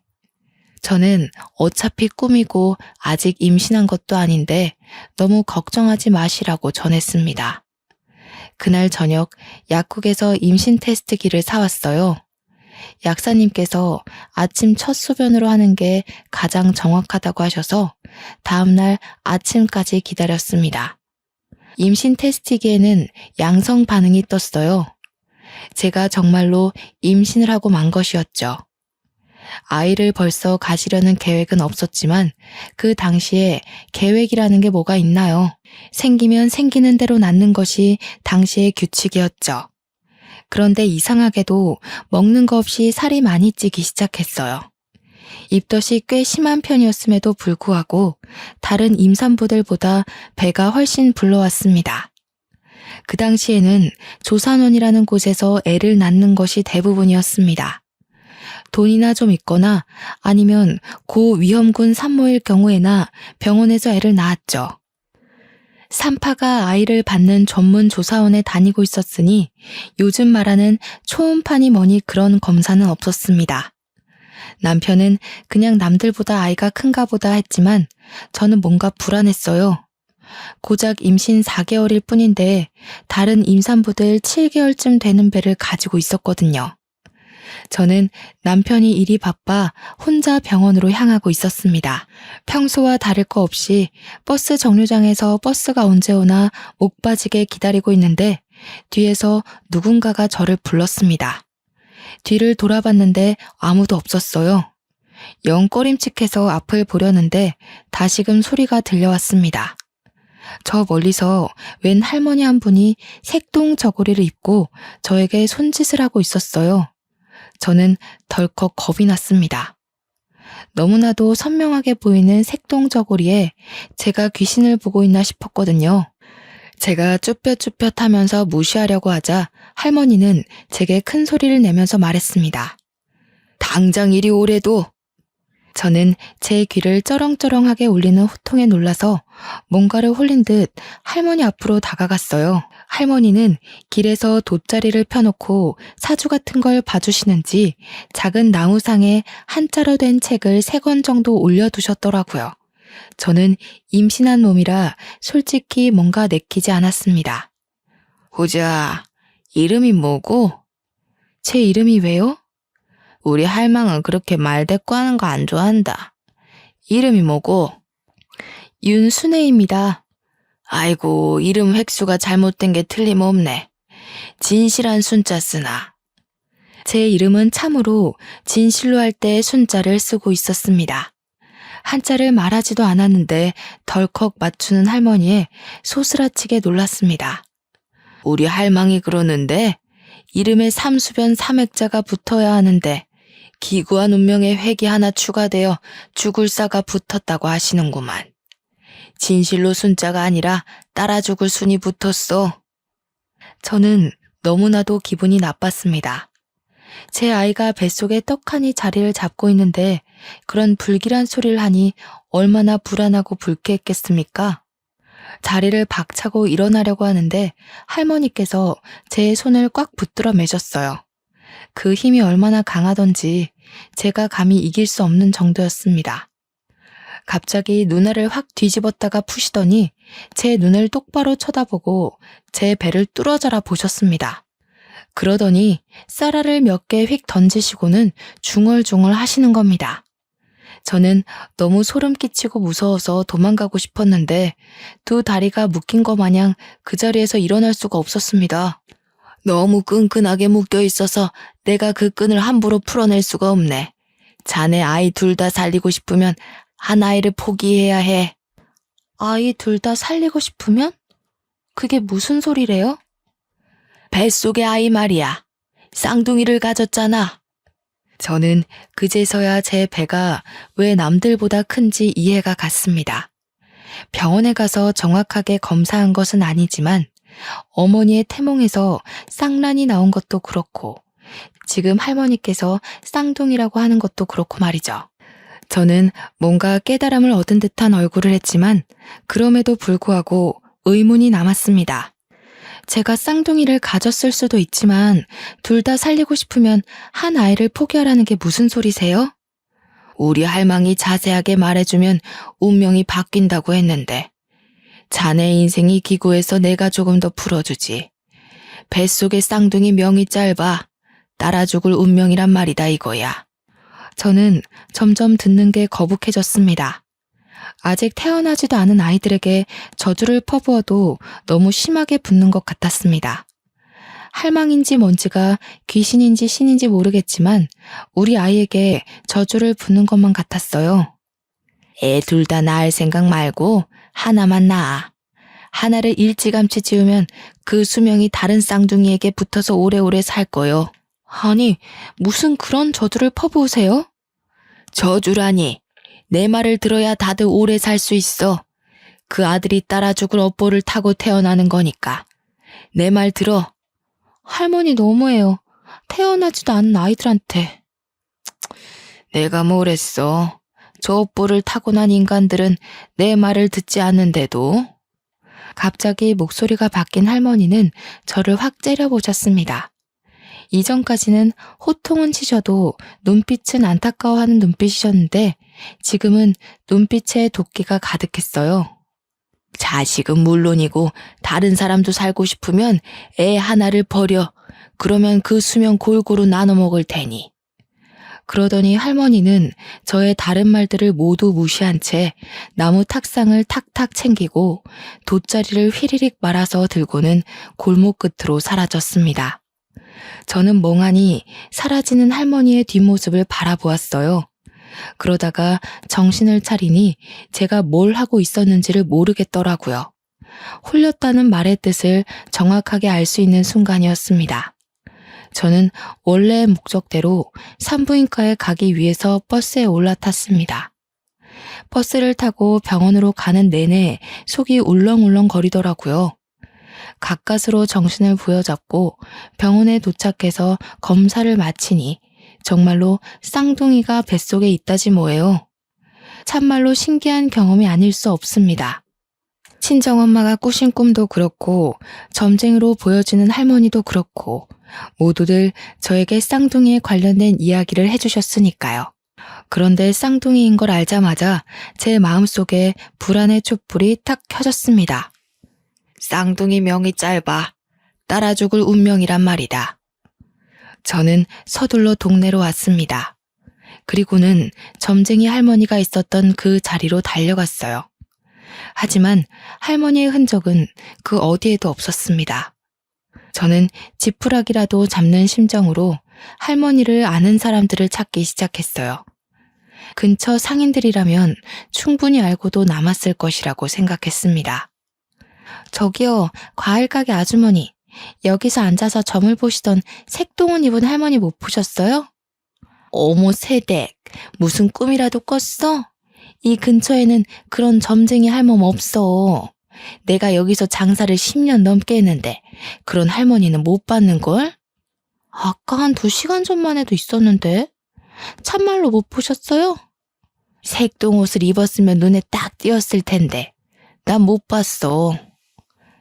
저는 어차피 꿈이고 아직 임신한 것도 아닌데 너무 걱정하지 마시라고 전했습니다. 그날 저녁 약국에서 임신 테스트기를 사왔어요. 약사님께서 아침 첫 소변으로 하는 게 가장 정확하다고 하셔서 다음날 아침까지 기다렸습니다. 임신 테스트기에는 양성 반응이 떴어요. 제가 정말로 임신을 하고 만 것이었죠. 아이를 벌써 가지려는 계획은 없었지만 그 당시에 계획이라는 게 뭐가 있나요? 생기면 생기는 대로 낳는 것이 당시의 규칙이었죠. 그런데 이상하게도 먹는 거 없이 살이 많이 찌기 시작했어요. 입덧이 꽤 심한 편이었음에도 불구하고 다른 임산부들보다 배가 훨씬 불러왔습니다. 그 당시에는 조산원이라는 곳에서 애를 낳는 것이 대부분이었습니다. 돈이나 좀 있거나 아니면 고위험군 산모일 경우에나 병원에서 애를 낳았죠. 산파가 아이를 받는 전문 조사원에 다니고 있었으니 요즘 말하는 초음파니 뭐니 그런 검사는 없었습니다. 남편은 그냥 남들보다 아이가 큰가 보다 했지만 저는 뭔가 불안했어요. 고작 임신 4개월일 뿐인데 다른 임산부들 7개월쯤 되는 배를 가지고 있었거든요. 저는 남편이 일이 바빠 혼자 병원으로 향하고 있었습니다. 평소와 다를 거 없이 버스 정류장에서 버스가 언제 오나 목 빠지게 기다리고 있는데 뒤에서 누군가가 저를 불렀습니다. 뒤를 돌아봤는데 아무도 없었어요. 영 꺼림칙해서 앞을 보려는데 다시금 소리가 들려왔습니다. 저 멀리서 웬 할머니 한 분이 색동 저고리를 입고 저에게 손짓을 하고 있었어요. 저는 덜컥 겁이 났습니다. 너무나도 선명하게 보이는 색동 저고리에 제가 귀신을 보고 있나 싶었거든요. 제가 쭈뼛쭈뼛하면서 무시하려고 하자 할머니는 제게 큰 소리를 내면서 말했습니다. 당장 이리 오래도. 저는 제 귀를 쩌렁쩌렁하게 울리는 호통에 놀라서 뭔가를 홀린 듯 할머니 앞으로 다가갔어요. 할머니는 길에서 돗자리를 펴놓고 사주 같은 걸 봐주시는지 작은 나무상에 한자로 된 책을 3권 정도 올려두셨더라고요. 저는 임신한 몸이라 솔직히 뭔가 내키지 않았습니다. 호자, 이름이 뭐고? 제 이름이 왜요? 우리 할망은 그렇게 말대꾸하는 거 안 좋아한다. 이름이 뭐고? 윤순애입니다. 아이고, 이름 획수가 잘못된 게 틀림없네. 진실한 순자 쓰나. 제 이름은 참으로 진실로 할 때 순자를 쓰고 있었습니다. 한자를 말하지도 않았는데 덜컥 맞추는 할머니에 소스라치게 놀랐습니다. 우리 할망이 그러는데 이름에 삼수변 삼액자가 붙어야 하는데 기구한 운명의 획이 하나 추가되어 죽을 사가 붙었다고 하시는구만. 진실로 순자가 아니라 따라 죽을 순이 붙었어. 저는 너무나도 기분이 나빴습니다. 제 아이가 뱃속에 떡하니 자리를 잡고 있는데 그런 불길한 소리를 하니 얼마나 불안하고 불쾌했겠습니까? 자리를 박차고 일어나려고 하는데 할머니께서 제 손을 꽉 붙들어 매셨어요. 그 힘이 얼마나 강하던지 제가 감히 이길 수 없는 정도였습니다. 갑자기 눈알을 확 뒤집었다가 푸시더니 제 눈을 똑바로 쳐다보고 제 배를 뚫어져라 보셨습니다. 그러더니 쌀알을 몇 개 휙 던지시고는 중얼중얼 하시는 겁니다. 저는 너무 소름 끼치고 무서워서 도망가고 싶었는데 2 다리가 묶인 것 마냥 그 자리에서 일어날 수가 없었습니다. 너무 끈끈하게 묶여 있어서 내가 그 끈을 함부로 풀어낼 수가 없네. 자네 아이 2 다 살리고 싶으면 한 아이를 포기해야 해. 아이 2 다 살리고 싶으면? 그게 무슨 소리래요? 뱃속의 아이 말이야. 쌍둥이를 가졌잖아. 저는 그제서야 제 배가 왜 남들보다 큰지 이해가 갔습니다. 병원에 가서 정확하게 검사한 것은 아니지만 어머니의 태몽에서 쌍란이 나온 것도 그렇고 지금 할머니께서 쌍둥이라고 하는 것도 그렇고 말이죠. 저는 뭔가 깨달음을 얻은 듯한 얼굴을 했지만 그럼에도 불구하고 의문이 남았습니다. 제가 쌍둥이를 가졌을 수도 있지만 2 다 살리고 싶으면 한 아이를 포기하라는 게 무슨 소리세요? 우리 할망이 자세하게 말해주면 운명이 바뀐다고 했는데 자네 인생이 기구해서 내가 조금 더 풀어주지. 뱃속의 쌍둥이 명이 짧아 따라 죽을 운명이란 말이다 이거야. 저는 점점 듣는 게 거북해졌습니다. 아직 태어나지도 않은 아이들에게 저주를 퍼부어도 너무 심하게 붙는 것 같았습니다. 할망인지 뭔지가 귀신인지 신인지 모르겠지만 우리 아이에게 저주를 붓는 것만 같았어요. 애 2 다 낳을 생각 말고 하나만 낳아. 하나를 일찌감치 지우면 그 수명이 다른 쌍둥이에게 붙어서 오래오래 살 거요. 아니, 무슨 그런 저주를 퍼부으세요? 저주라니. 내 말을 들어야 다들 오래 살 수 있어. 그 아들이 따라 죽을 업보를 타고 태어나는 거니까. 내 말 들어. 할머니 너무해요. 태어나지도 않은 아이들한테. 내가 뭘 했어. 저 업보를 타고 난 인간들은 내 말을 듣지 않는데도. 갑자기 목소리가 바뀐 할머니는 저를 확 째려보셨습니다. 이전까지는 호통은 치셔도 눈빛은 안타까워하는 눈빛이셨는데 지금은 눈빛에 도끼가 가득했어요. 자식은 물론이고 다른 사람도 살고 싶으면 애 하나를 버려. 그러면 그 수명 골고루 나눠 먹을 테니. 그러더니 할머니는 저의 다른 말들을 모두 무시한 채 나무 탁상을 탁탁 챙기고 돗자리를 휘리릭 말아서 들고는 골목 끝으로 사라졌습니다. 저는 멍하니 사라지는 할머니의 뒷모습을 바라보았어요. 그러다가 정신을 차리니 제가 뭘 하고 있었는지를 모르겠더라고요. 홀렸다는 말의 뜻을 정확하게 알 수 있는 순간이었습니다. 저는 원래의 목적대로 산부인과에 가기 위해서 버스에 올라탔습니다. 버스를 타고 병원으로 가는 내내 속이 울렁울렁 거리더라고요. 가까스로 정신을 부여잡고 병원에 도착해서 검사를 마치니 정말로 쌍둥이가 뱃속에 있다지 뭐예요. 참말로 신기한 경험이 아닐 수 없습니다. 친정엄마가 꾸신 꿈도 그렇고 점쟁이로 보여지는 할머니도 그렇고 모두들 저에게 쌍둥이에 관련된 이야기를 해주셨으니까요. 그런데 쌍둥이인 걸 알자마자 제 마음속에 불안의 촛불이 탁 켜졌습니다. 쌍둥이 명이 짧아 따라 죽을 운명이란 말이다. 저는 서둘러 동네로 왔습니다. 그리고는 점쟁이 할머니가 있었던 그 자리로 달려갔어요. 하지만 할머니의 흔적은 그 어디에도 없었습니다. 저는 지푸라기라도 잡는 심정으로 할머니를 아는 사람들을 찾기 시작했어요. 근처 상인들이라면 충분히 알고도 남았을 것이라고 생각했습니다. 저기요, 과일 가게 아주머니. 여기서 앉아서 점을 보시던 색동옷 입은 할머니 못 보셨어요? 어머 새댁, 무슨 꿈이라도 꿨어? 이 근처에는 그런 점쟁이 할멈 없어. 내가 여기서 장사를 10년 넘게 했는데 그런 할머니는 못 봤는걸? 아까 한 2시간 전만 해도 있었는데 참말로 못 보셨어요? 색동옷을 입었으면 눈에 딱 띄었을 텐데 난 못 봤어.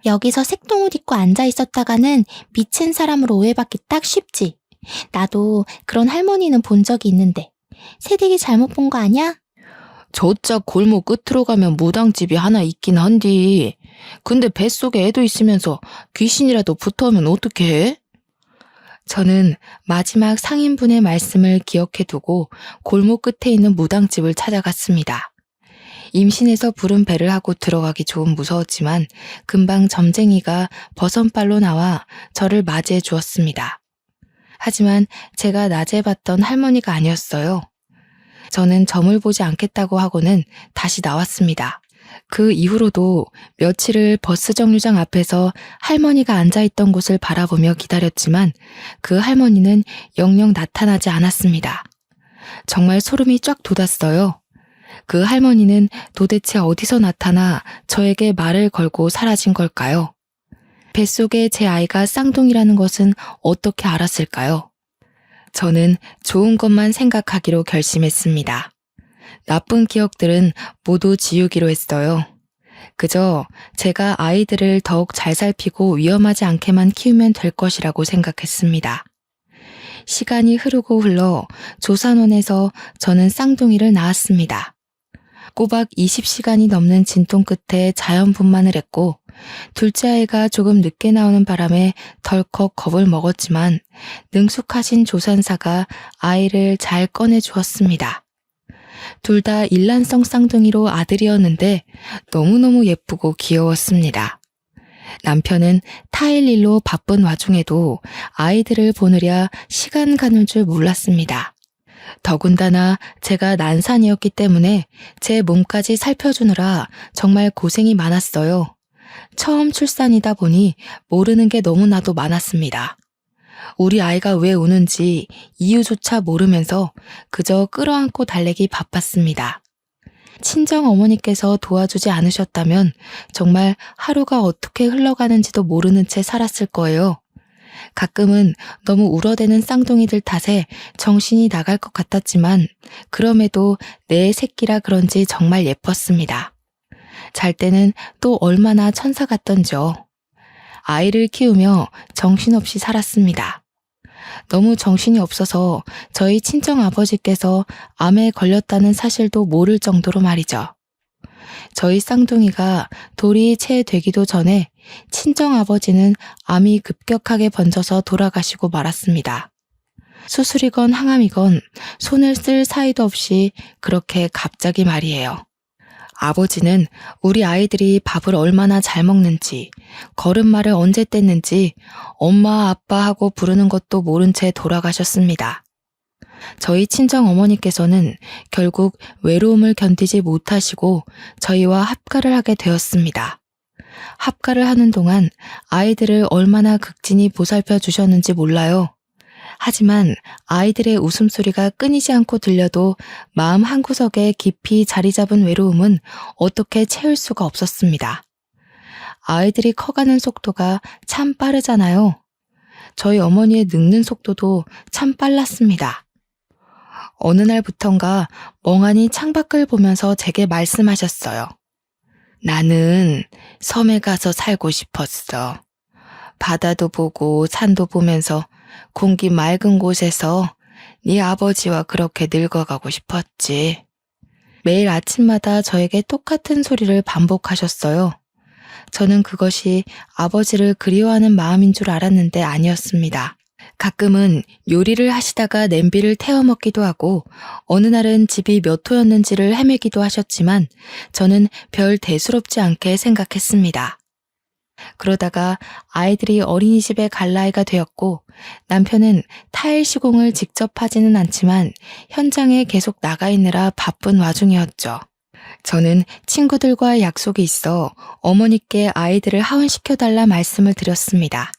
여기서 색동옷 입고 앉아 있었다가는 미친 사람으로 오해받기 딱 쉽지. 나도 그런 할머니는 본 적이 있는데 새댁이 잘못 본 거 아니야? 저짝 골목 끝으로 가면 무당집이 하나 있긴 한디. 근데 뱃속에 애도 있으면서 귀신이라도 붙어오면 어떡해? 저는 마지막 상인분의 말씀을 기억해두고 골목 끝에 있는 무당집을 찾아갔습니다. 임신해서 부른 배를 하고 들어가기 좀 무서웠지만 금방 점쟁이가 버선발로 나와 저를 맞이해 주었습니다. 하지만 제가 낮에 봤던 할머니가 아니었어요. 저는 점을 보지 않겠다고 하고는 다시 나왔습니다. 그 이후로도 며칠을 버스 정류장 앞에서 할머니가 앉아있던 곳을 바라보며 기다렸지만 그 할머니는 영영 나타나지 않았습니다. 정말 소름이 쫙 돋았어요. 그 할머니는 도대체 어디서 나타나 저에게 말을 걸고 사라진 걸까요? 뱃속에 제 아이가 쌍둥이라는 것은 어떻게 알았을까요? 저는 좋은 것만 생각하기로 결심했습니다. 나쁜 기억들은 모두 지우기로 했어요. 그저 제가 아이들을 더욱 잘 살피고 위험하지 않게만 키우면 될 것이라고 생각했습니다. 시간이 흐르고 흘러 조산원에서 저는 쌍둥이를 낳았습니다. 꼬박 20시간이 넘는 진통 끝에 자연분만을 했고 둘째 아이가 조금 늦게 나오는 바람에 덜컥 겁을 먹었지만 능숙하신 조산사가 아이를 잘 꺼내주었습니다. 둘 다 일란성 쌍둥이로 아들이었는데 너무너무 예쁘고 귀여웠습니다. 남편은 타일 일로 바쁜 와중에도 아이들을 보느랴 시간 가는 줄 몰랐습니다. 더군다나 제가 난산이었기 때문에 제 몸까지 살펴주느라 정말 고생이 많았어요. 처음 출산이다 보니 모르는 게 너무나도 많았습니다. 우리 아이가 왜 우는지 이유조차 모르면서 그저 끌어안고 달래기 바빴습니다. 친정 어머니께서 도와주지 않으셨다면 정말 하루가 어떻게 흘러가는지도 모르는 채 살았을 거예요. 가끔은 너무 울어대는 쌍둥이들 탓에 정신이 나갈 것 같았지만 그럼에도 내 새끼라 그런지 정말 예뻤습니다. 잘 때는 또 얼마나 천사 같던지요. 아이를 키우며 정신없이 살았습니다. 너무 정신이 없어서 저희 친정 아버지께서 암에 걸렸다는 사실도 모를 정도로 말이죠. 저희 쌍둥이가 돌이 채 되기도 전에 친정아버지는 암이 급격하게 번져서 돌아가시고 말았습니다. 수술이건 항암이건 손을 쓸 사이도 없이 그렇게 갑자기 말이에요. 아버지는 우리 아이들이 밥을 얼마나 잘 먹는지, 걸음마를 언제 뗐는지 엄마 아빠 하고 부르는 것도 모른 채 돌아가셨습니다. 저희 친정 어머니께서는 결국 외로움을 견디지 못하시고 저희와 합가를 하게 되었습니다. 합가를 하는 동안 아이들을 얼마나 극진히 보살펴 주셨는지 몰라요. 하지만 아이들의 웃음소리가 끊이지 않고 들려도 마음 한구석에 깊이 자리 잡은 외로움은 어떻게 채울 수가 없었습니다. 아이들이 커가는 속도가 참 빠르잖아요. 저희 어머니의 늙는 속도도 참 빨랐습니다. 어느 날부턴가 멍하니 창밖을 보면서 제게 말씀하셨어요. 나는 섬에 가서 살고 싶었어. 바다도 보고 산도 보면서 공기 맑은 곳에서 네 아버지와 그렇게 늙어가고 싶었지. 매일 아침마다 저에게 똑같은 소리를 반복하셨어요. 저는 그것이 아버지를 그리워하는 마음인 줄 알았는데 아니었습니다. 가끔은 요리를 하시다가 냄비를 태워 먹기도 하고 어느 날은 집이 몇 호였는지를 헤매기도 하셨지만 저는 별 대수롭지 않게 생각했습니다. 그러다가 아이들이 어린이집에 갈 나이가 되었고 남편은 타일 시공을 직접 하지는 않지만 현장에 계속 나가 있느라 바쁜 와중이었죠. 저는 친구들과 약속이 있어 어머니께 아이들을 하원시켜달라 말씀을 드렸습니다.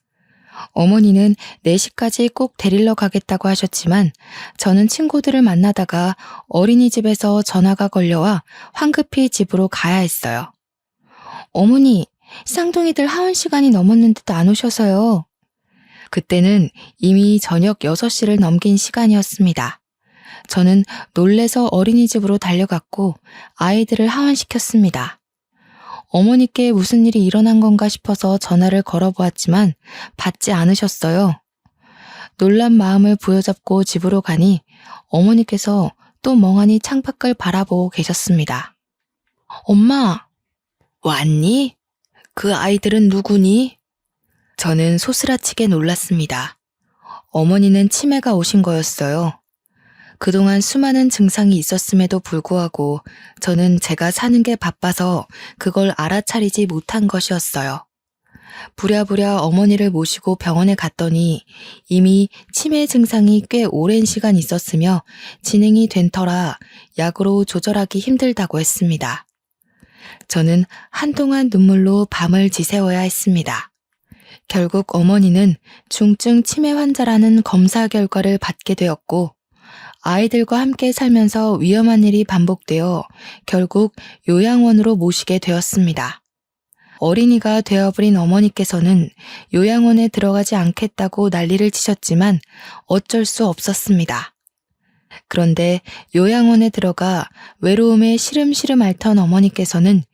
어머니는 4시까지 꼭 데리러 가겠다고 하셨지만 저는 친구들을 만나다가 어린이집에서 전화가 걸려와 황급히 집으로 가야 했어요. 어머니, 쌍둥이들 하원 시간이 넘었는데도 안 오셔서요. 그때는 이미 저녁 6시를 넘긴 시간이었습니다. 저는 놀래서 어린이집으로 달려갔고 아이들을 하원시켰습니다. 어머니께 무슨 일이 일어난 건가 싶어서 전화를 걸어보았지만 받지 않으셨어요. 놀란 마음을 부여잡고 집으로 가니 어머니께서 또 멍하니 창밖을 바라보고 계셨습니다. 엄마, 왔니? 그 아이들은 누구니? 저는 소스라치게 놀랐습니다. 어머니는 치매가 오신 거였어요. 그동안 수많은 증상이 있었음에도 불구하고 저는 제가 사는 게 바빠서 그걸 알아차리지 못한 것이었어요. 부랴부랴 어머니를 모시고 병원에 갔더니 이미 치매 증상이 꽤 오랜 시간 있었으며 진행이 된 터라 약으로 조절하기 힘들다고 했습니다. 저는 한동안 눈물로 밤을 지새워야 했습니다. 결국 어머니는 중증 치매 환자라는 검사 결과를 받게 되었고 아이들과 함께 살면서 위험한 일이 반복되어 결국 요양원으로 모시게 되었습니다. 어린이가 되어버린 어머니께서는 요양원에 들어가지 않겠다고 난리를 치셨지만 어쩔 수 없었습니다. 그런데 요양원에 들어가 외로움에 시름시름 앓던 어머니께서는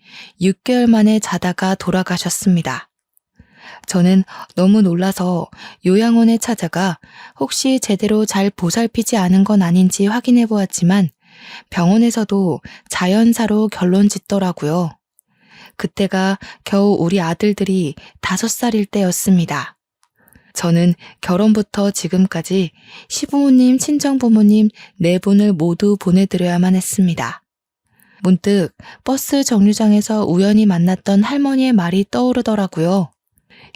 6개월 만에 자다가 돌아가셨습니다. 저는 너무 놀라서 요양원에 찾아가 혹시 제대로 잘 보살피지 않은 건 아닌지 확인해 보았지만 병원에서도 자연사로 결론 짓더라고요. 그때가 겨우 우리 아들들이 5살일 때였습니다. 저는 결혼부터 지금까지 시부모님, 친정부모님 4분을 모두 보내드려야만 했습니다. 문득 버스 정류장에서 우연히 만났던 할머니의 말이 떠오르더라고요.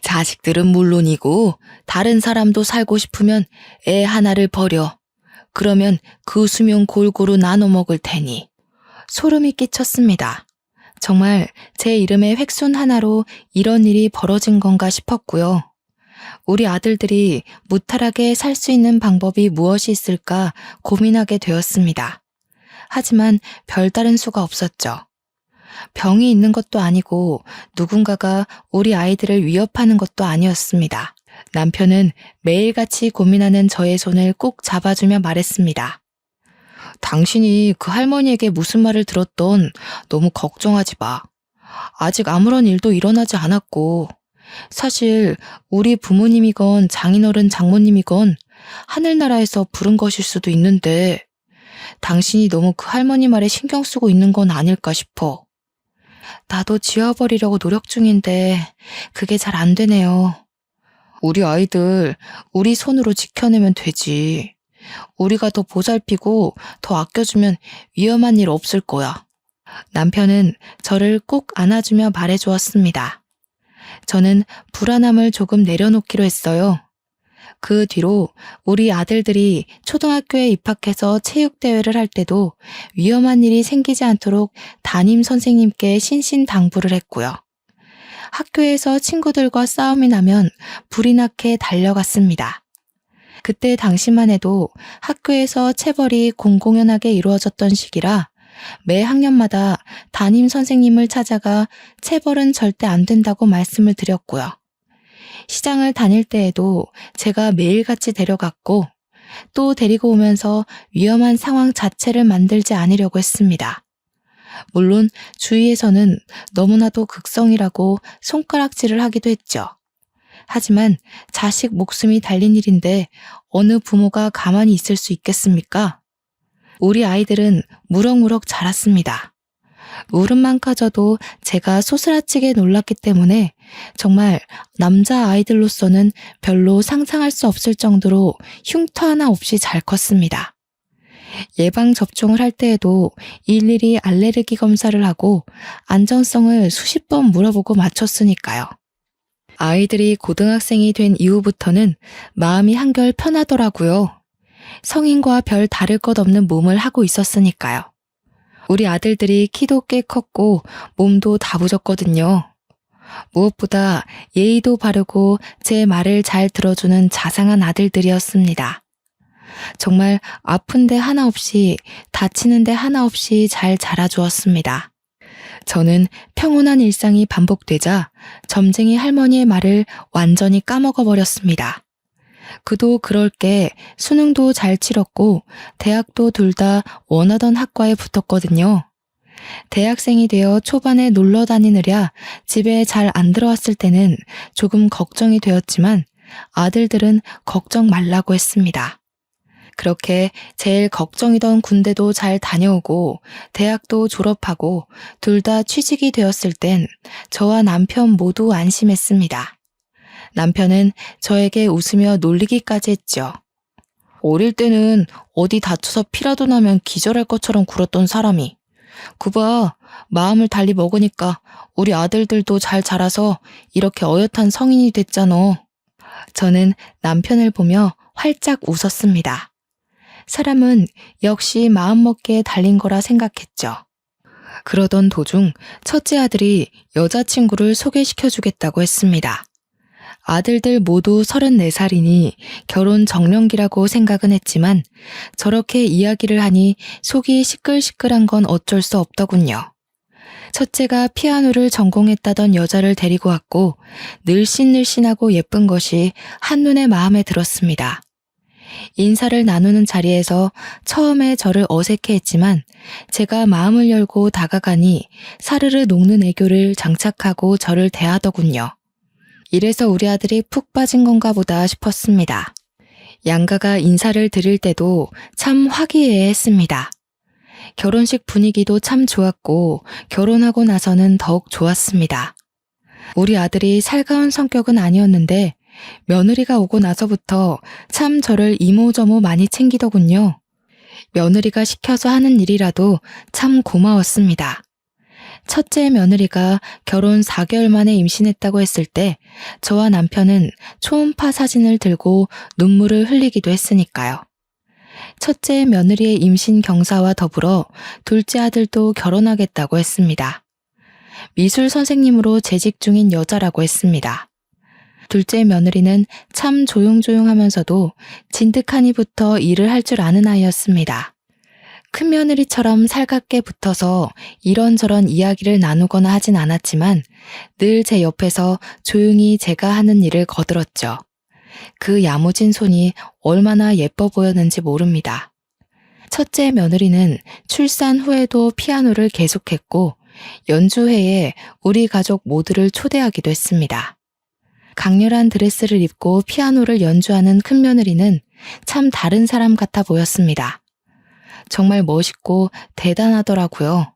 자식들은 물론이고 다른 사람도 살고 싶으면 애 하나를 버려. 그러면 그 수명 골고루 나눠 먹을 테니. 소름이 끼쳤습니다. 정말 제 이름의 획순 하나로 이런 일이 벌어진 건가 싶었고요. 우리 아들들이 무탈하게 살 수 있는 방법이 무엇이 있을까 고민하게 되었습니다. 하지만 별다른 수가 없었죠. 병이 있는 것도 아니고 누군가가 우리 아이들을 위협하는 것도 아니었습니다. 남편은 매일같이 고민하는 저의 손을 꼭 잡아주며 말했습니다. 당신이 그 할머니에게 무슨 말을 들었던 너무 걱정하지 마. 아직 아무런 일도 일어나지 않았고 사실 우리 부모님이건 장인어른 장모님이건 하늘나라에서 부른 것일 수도 있는데 당신이 너무 그 할머니 말에 신경 쓰고 있는 건 아닐까 싶어. 나도 지워버리려고 노력 중인데 그게 잘 안 되네요. 우리 아이들 우리 손으로 지켜내면 되지. 우리가 더 보살피고 더 아껴주면 위험한 일 없을 거야. 남편은 저를 꼭 안아주며 말해주었습니다. 저는 불안함을 조금 내려놓기로 했어요. 그 뒤로 우리 아들들이 초등학교에 입학해서 체육대회를 할 때도 위험한 일이 생기지 않도록 담임 선생님께 신신당부를 했고요. 학교에서 친구들과 싸움이 나면 불이 나게 달려갔습니다. 그때 당시만 해도 학교에서 체벌이 공공연하게 이루어졌던 시기라 매 학년마다 담임 선생님을 찾아가 체벌은 절대 안 된다고 말씀을 드렸고요. 시장을 다닐 때에도 제가 매일같이 데려갔고 또 데리고 오면서 위험한 상황 자체를 만들지 않으려고 했습니다. 물론 주위에서는 너무나도 극성이라고 손가락질을 하기도 했죠. 하지만 자식 목숨이 달린 일인데 어느 부모가 가만히 있을 수 있겠습니까? 우리 아이들은 무럭무럭 자랐습니다. 울음만 까져도 제가 소스라치게 놀랐기 때문에 정말 남자 아이들로서는 별로 상상할 수 없을 정도로 흉터 하나 없이 잘 컸습니다. 예방접종을 할 때에도 일일이 알레르기 검사를 하고 안전성을 수십 번 물어보고 맞췄으니까요. 아이들이 고등학생이 된 이후부터는 마음이 한결 편하더라고요. 성인과 별 다를 것 없는 몸을 하고 있었으니까요. 우리 아들들이 키도 꽤 컸고 몸도 다부졌거든요. 무엇보다 예의도 바르고 제 말을 잘 들어주는 자상한 아들들이었습니다. 정말 아픈 데 하나 없이 다치는 데 하나 없이 잘 자라주었습니다. 저는 평온한 일상이 반복되자 점쟁이 할머니의 말을 완전히 까먹어버렸습니다. 그도 그럴 게 수능도 잘 치렀고 대학도 둘 다 원하던 학과에 붙었거든요. 대학생이 되어 초반에 놀러 다니느랴 집에 잘 안 들어왔을 때는 조금 걱정이 되었지만 아들들은 걱정 말라고 했습니다. 그렇게 제일 걱정이던 군대도 잘 다녀오고 대학도 졸업하고 둘 다 취직이 되었을 땐 저와 남편 모두 안심했습니다. 남편은 저에게 웃으며 놀리기까지 했죠. 어릴 때는 어디 다쳐서 피라도 나면 기절할 것처럼 굴었던 사람이 그봐 마음을 달리 먹으니까 우리 아들들도 잘 자라서 이렇게 어엿한 성인이 됐잖아. 저는 남편을 보며 활짝 웃었습니다. 사람은 역시 마음먹기에 달린 거라 생각했죠. 그러던 도중 첫째 아들이 여자친구를 소개시켜주겠다고 했습니다. 아들들 모두 34살이니 결혼 정년기라고 생각은 했지만 저렇게 이야기를 하니 속이 시끌시끌한 건 어쩔 수 없더군요. 첫째가 피아노를 전공했다던 여자를 데리고 왔고 늘씬늘씬하고 예쁜 것이 한눈에 마음에 들었습니다. 인사를 나누는 자리에서 처음에 저를 어색해했지만 제가 마음을 열고 다가가니 사르르 녹는 애교를 장착하고 저를 대하더군요. 이래서 우리 아들이 푹 빠진 건가 보다 싶었습니다. 양가가 인사를 드릴 때도 참 화기애애했습니다. 결혼식 분위기도 참 좋았고 결혼하고 나서는 더욱 좋았습니다. 우리 아들이 살가운 성격은 아니었는데 며느리가 오고 나서부터 참 저를 이모저모 많이 챙기더군요. 며느리가 시켜서 하는 일이라도 참 고마웠습니다. 첫째 며느리가 결혼 4개월 만에 임신했다고 했을 때 저와 남편은 초음파 사진을 들고 눈물을 흘리기도 했으니까요. 첫째 며느리의 임신 경사와 더불어 둘째 아들도 결혼하겠다고 했습니다. 미술 선생님으로 재직 중인 여자라고 했습니다. 둘째 며느리는 참 조용조용하면서도 진득하니부터 일을 할 줄 아는 아이였습니다. 큰 며느리처럼 살갑게 붙어서 이런저런 이야기를 나누거나 하진 않았지만 늘 제 옆에서 조용히 제가 하는 일을 거들었죠. 그 야무진 손이 얼마나 예뻐 보였는지 모릅니다. 첫째 며느리는 출산 후에도 피아노를 계속했고 연주회에 우리 가족 모두를 초대하기도 했습니다. 강렬한 드레스를 입고 피아노를 연주하는 큰 며느리는 참 다른 사람 같아 보였습니다. 정말 멋있고 대단하더라고요.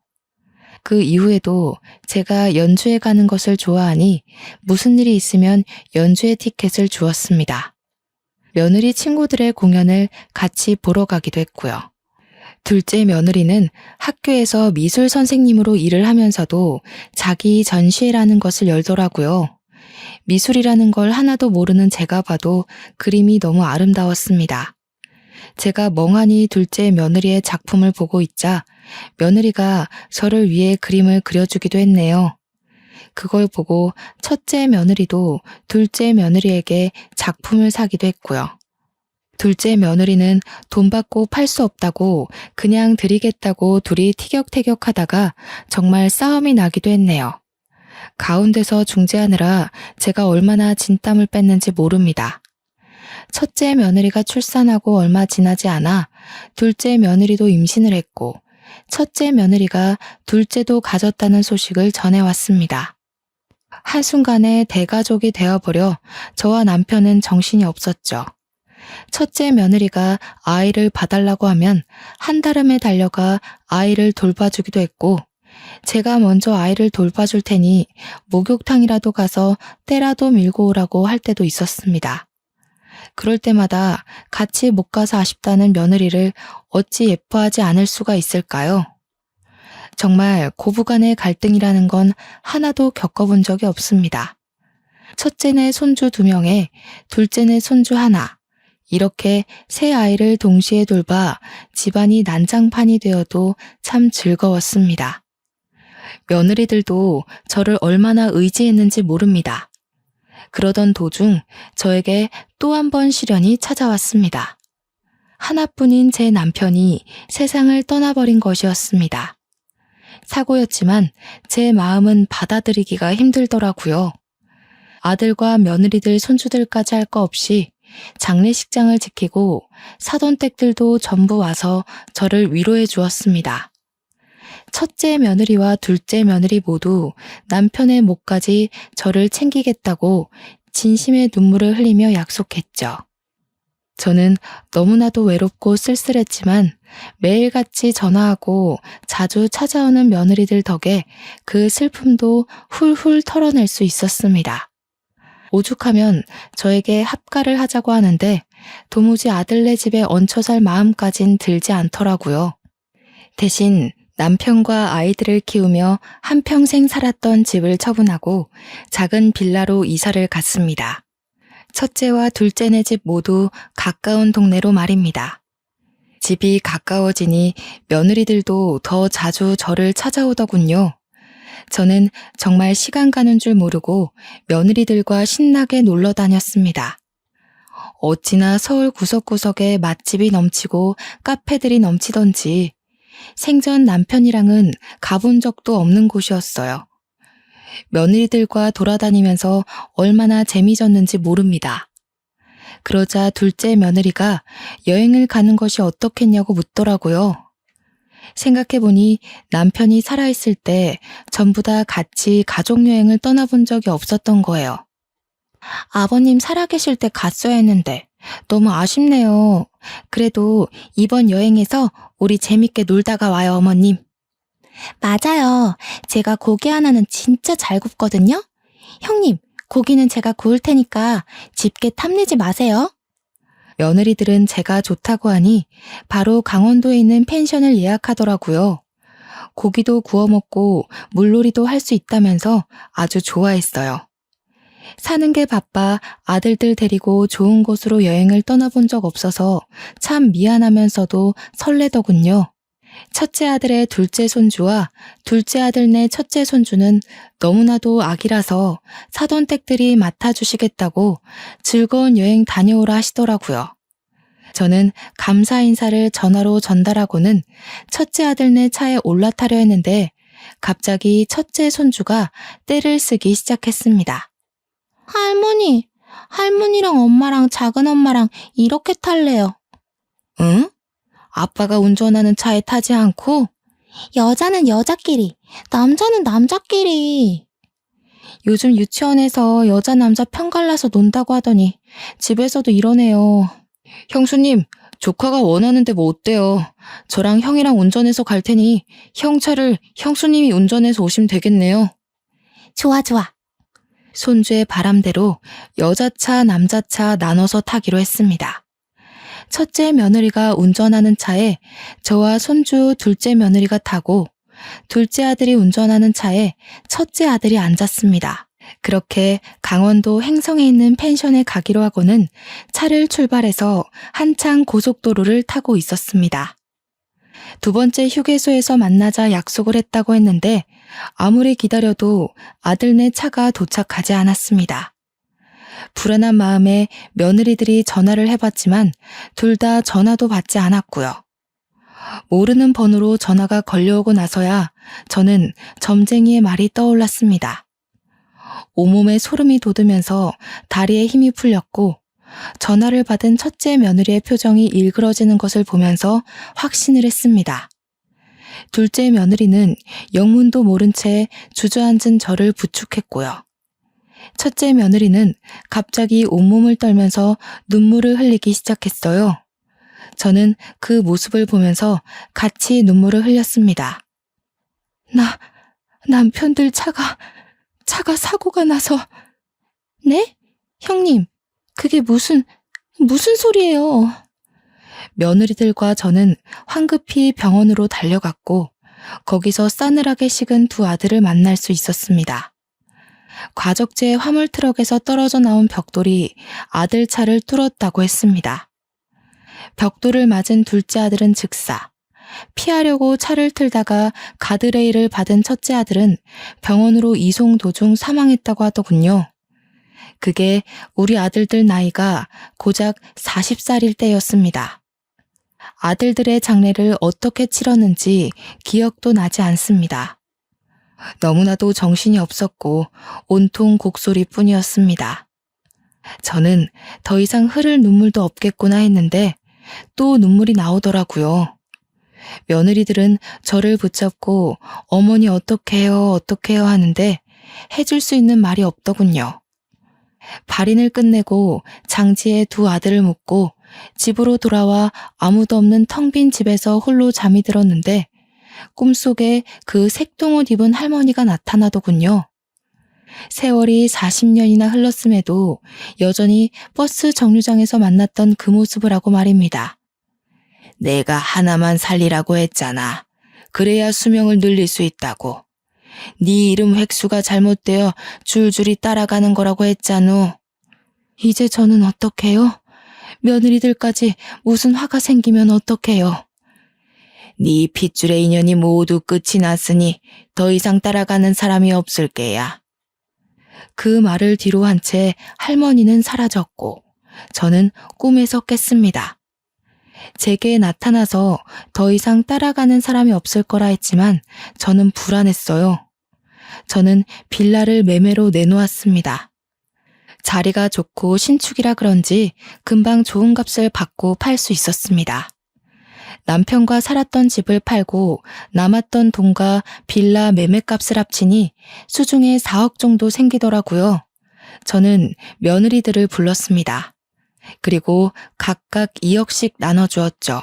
그 이후에도 제가 연주회 가는 것을 좋아하니 무슨 일이 있으면 연주회 티켓을 주었습니다. 며느리 친구들의 공연을 같이 보러 가기도 했고요. 둘째 며느리는 학교에서 미술 선생님으로 일을 하면서도 자기 전시회라는 것을 열더라고요. 미술이라는 걸 하나도 모르는 제가 봐도 그림이 너무 아름다웠습니다. 제가 멍하니 둘째 며느리의 작품을 보고 있자 며느리가 저를 위해 그림을 그려주기도 했네요. 그걸 보고 첫째 며느리도 둘째 며느리에게 작품을 사기도 했고요. 둘째 며느리는 돈 받고 팔 수 없다고 그냥 드리겠다고 둘이 티격태격하다가 정말 싸움이 나기도 했네요. 가운데서 중재하느라 제가 얼마나 진땀을 뺐는지 모릅니다. 첫째 며느리가 출산하고 얼마 지나지 않아 둘째 며느리도 임신을 했고 첫째 며느리가 둘째도 가졌다는 소식을 전해왔습니다. 한순간에 대가족이 되어버려 저와 남편은 정신이 없었죠. 첫째 며느리가 아이를 봐달라고 하면 한달음에 달려가 아이를 돌봐주기도 했고 제가 먼저 아이를 돌봐줄 테니 목욕탕이라도 가서 때라도 밀고 오라고 할 때도 있었습니다. 그럴 때마다 같이 못 가서 아쉽다는 며느리를 어찌 예뻐하지 않을 수가 있을까요? 정말 고부간의 갈등이라는 건 하나도 겪어본 적이 없습니다. 첫째네 손주 2명에 둘째네 손주 하나, 이렇게 세 아이를 동시에 돌봐 집안이 난장판이 되어도 참 즐거웠습니다. 며느리들도 저를 얼마나 의지했는지 모릅니다. 그러던 도중 저에게 또 한 번 시련이 찾아왔습니다. 하나뿐인 제 남편이 세상을 떠나버린 것이었습니다. 사고였지만 제 마음은 받아들이기가 힘들더라고요. 아들과 며느리들 손주들까지 할 거 없이 장례식장을 지키고 사돈댁들도 전부 와서 저를 위로해 주었습니다. 첫째 며느리와 둘째 며느리 모두 남편의 몫까지 저를 챙기겠다고 진심의 눈물을 흘리며 약속했죠. 저는 너무나도 외롭고 쓸쓸했지만 매일같이 전화하고 자주 찾아오는 며느리들 덕에 그 슬픔도 훌훌 털어낼 수 있었습니다. 오죽하면 저에게 합가를 하자고 하는데 도무지 아들네 집에 얹혀 살 마음까진 들지 않더라고요. 대신 남편과 아이들을 키우며 한평생 살았던 집을 처분하고 작은 빌라로 이사를 갔습니다. 첫째와 둘째네 집 모두 가까운 동네로 말입니다. 집이 가까워지니 며느리들도 더 자주 저를 찾아오더군요. 저는 정말 시간 가는 줄 모르고 며느리들과 신나게 놀러 다녔습니다. 어찌나 서울 구석구석에 맛집이 넘치고 카페들이 넘치던지 생전 남편이랑은 가본 적도 없는 곳이었어요. 며느리들과 돌아다니면서 얼마나 재미졌는지 모릅니다. 그러자 둘째 며느리가 여행을 가는 것이 어떻겠냐고 묻더라고요. 생각해보니 남편이 살아있을 때 전부 다 같이 가족여행을 떠나본 적이 없었던 거예요. 아버님 살아계실 때 갔어야 했는데 너무 아쉽네요. 그래도 이번 여행에서 우리 재밌게 놀다가 와요, 어머님. 맞아요. 제가 고기 하나는 진짜 잘 굽거든요. 형님, 고기는 제가 구울 테니까 집게 탐내지 마세요. 며느리들은 제가 좋다고 하니 바로 강원도에 있는 펜션을 예약하더라고요. 고기도 구워 먹고 물놀이도 할 수 있다면서 아주 좋아했어요. 사는 게 바빠 아들들 데리고 좋은 곳으로 여행을 떠나본 적 없어서 참 미안하면서도 설레더군요. 첫째 아들의 둘째 손주와 둘째 아들네 첫째 손주는 너무나도 아기라서 사돈댁들이 맡아주시겠다고 즐거운 여행 다녀오라 하시더라고요. 저는 감사 인사를 전화로 전달하고는 첫째 아들네 차에 올라타려 했는데 갑자기 첫째 손주가 떼를 쓰기 시작했습니다. 할머니, 할머니랑 엄마랑 작은 엄마랑 이렇게 탈래요. 응? 아빠가 운전하는 차에 타지 않고? 여자는 여자끼리, 남자는 남자끼리. 요즘 유치원에서 여자 남자 편갈라서 논다고 하더니 집에서도 이러네요. 형수님, 조카가 원하는데 뭐 어때요? 저랑 형이랑 운전해서 갈 테니 형 차를 형수님이 운전해서 오시면 되겠네요. 좋아, 좋아. 손주의 바람대로 여자차, 남자차 나눠서 타기로 했습니다. 첫째 며느리가 운전하는 차에 저와 손주 둘째 며느리가 타고 둘째 아들이 운전하는 차에 첫째 아들이 앉았습니다. 그렇게 강원도 횡성에 있는 펜션에 가기로 하고는 차를 출발해서 한창 고속도로를 타고 있었습니다. 두 번째 휴게소에서 만나자 약속을 했다고 했는데 아무리 기다려도 아들네 차가 도착하지 않았습니다. 불안한 마음에 며느리들이 전화를 해봤지만 둘 다 전화도 받지 않았고요. 모르는 번호로 전화가 걸려오고 나서야 저는 점쟁이의 말이 떠올랐습니다. 온몸에 소름이 돋으면서 다리에 힘이 풀렸고 전화를 받은 첫째 며느리의 표정이 일그러지는 것을 보면서 확신을 했습니다. 둘째 며느리는 영문도 모른 채 주저앉은 저를 부축했고요. 첫째 며느리는 갑자기 온몸을 떨면서 눈물을 흘리기 시작했어요. 저는 그 모습을 보면서 같이 눈물을 흘렸습니다. 남편들 차가 사고가 나서. 네? 형님, 그게 무슨 소리예요? 며느리들과 저는 황급히 병원으로 달려갔고 거기서 싸늘하게 식은 두 아들을 만날 수 있었습니다. 과적제 화물 트럭에서 떨어져 나온 벽돌이 아들 차를 뚫었다고 했습니다. 벽돌을 맞은 둘째 아들은 즉사, 피하려고 차를 틀다가 가드레일을 받은 첫째 아들은 병원으로 이송 도중 사망했다고 하더군요. 그게 우리 아들들 나이가 고작 40살일 때였습니다. 아들들의 장례를 어떻게 치렀는지 기억도 나지 않습니다. 너무나도 정신이 없었고 온통 곡소리뿐이었습니다. 저는 더 이상 흐를 눈물도 없겠구나 했는데 또 눈물이 나오더라고요. 며느리들은 저를 붙잡고 어머니 어떡해요 하는데 해줄 수 있는 말이 없더군요. 발인을 끝내고 장지에 두 아들을 묻고 집으로 돌아와 아무도 없는 텅 빈 집에서 홀로 잠이 들었는데 꿈속에 그 색동옷 입은 할머니가 나타나더군요. 세월이 40년이나 흘렀음에도 여전히 버스 정류장에서 만났던 그 모습을 하고 말입니다. 내가 하나만 살리라고 했잖아. 그래야 수명을 늘릴 수 있다고. 네 이름 획수가 잘못되어 줄줄이 따라가는 거라고 했잖아. 이제 저는 어떡해요? 며느리들까지 무슨 화가 생기면 어떡해요? 네 핏줄의 인연이 모두 끝이 났으니 더 이상 따라가는 사람이 없을 게야. 그 말을 뒤로 한 채 할머니는 사라졌고 저는 꿈에서 깼습니다. 제게 나타나서 더 이상 따라가는 사람이 없을 거라 했지만 저는 불안했어요. 저는 빌라를 매매로 내놓았습니다. 자리가 좋고 신축이라 그런지 금방 좋은 값을 받고 팔 수 있었습니다. 남편과 살았던 집을 팔고 남았던 돈과 빌라 매매값을 합치니 수중에 4억 정도 생기더라고요. 저는 며느리들을 불렀습니다. 그리고 각각 2억씩 나눠주었죠.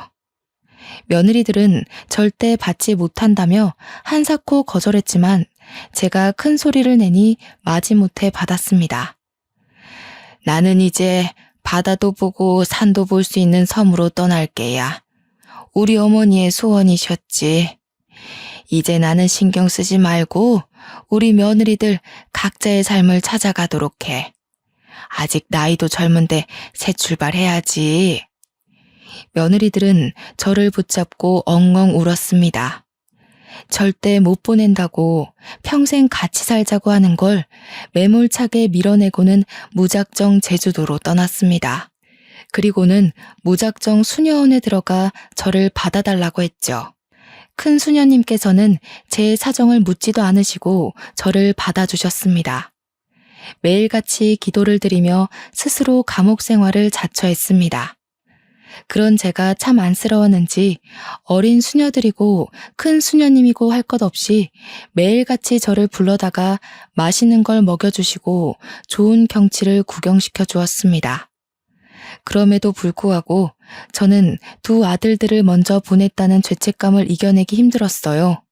며느리들은 절대 받지 못한다며 한사코 거절했지만 제가 큰 소리를 내니 마지못해 받았습니다. 나는 이제 바다도 보고 산도 볼 수 있는 섬으로 떠날 게야. 우리 어머니의 소원이셨지. 이제 나는 신경 쓰지 말고 우리 며느리들 각자의 삶을 찾아가도록 해. 아직 나이도 젊은데 새 출발해야지. 며느리들은 저를 붙잡고 엉엉 울었습니다. 절대 못 보낸다고 평생 같이 살자고 하는 걸 매몰차게 밀어내고는 무작정 제주도로 떠났습니다. 그리고는 무작정 수녀원에 들어가 저를 받아달라고 했죠. 큰 수녀님께서는 제 사정을 묻지도 않으시고 저를 받아주셨습니다. 매일같이 기도를 드리며 스스로 감옥 생활을 자처했습니다. 그런 제가 참 안쓰러웠는지 어린 수녀들이고 큰 수녀님이고 할 것 없이 매일같이 저를 불러다가 맛있는 걸 먹여주시고 좋은 경치를 구경시켜 주었습니다. 그럼에도 불구하고 저는 두 아들들을 먼저 보냈다는 죄책감을 이겨내기 힘들었어요.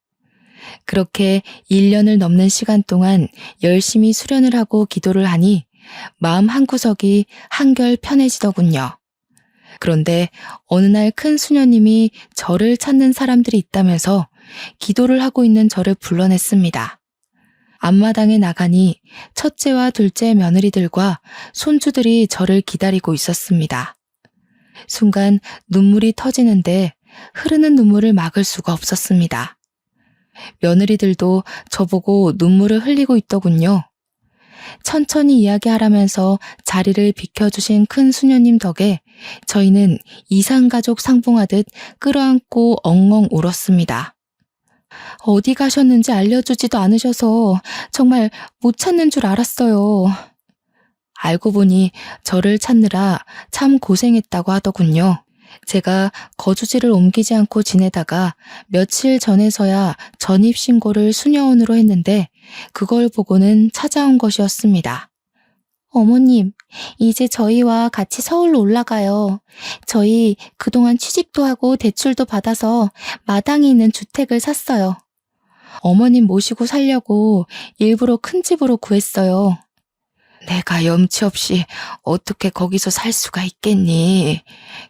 그렇게 1년을 넘는 시간 동안 열심히 수련을 하고 기도를 하니 마음 한구석이 한결 편해지더군요. 그런데 어느 날 큰 수녀님이 저를 찾는 사람들이 있다면서 기도를 하고 있는 저를 불러냈습니다. 앞마당에 나가니 첫째와 둘째 며느리들과 손주들이 저를 기다리고 있었습니다. 순간 눈물이 터지는데 흐르는 눈물을 막을 수가 없었습니다. 며느리들도 저보고 눈물을 흘리고 있더군요. 천천히 이야기하라면서 자리를 비켜주신 큰 수녀님 덕에 저희는 이산가족 상봉하듯 끌어안고 엉엉 울었습니다. 어디 가셨는지 알려주지도 않으셔서 정말 못 찾는 줄 알았어요. 알고 보니 저를 찾느라 참 고생했다고 하더군요. 제가 거주지를 옮기지 않고 지내다가 며칠 전에서야 전입신고를 수녀원으로 했는데 그걸 보고는 찾아온 것이었습니다. 어머님, 이제 저희와 같이 서울로 올라가요. 저희 그동안 취직도 하고 대출도 받아서 마당에 있는 주택을 샀어요. 어머님 모시고 살려고 일부러 큰 집으로 구했어요. 내가 염치 없이 어떻게 거기서 살 수가 있겠니?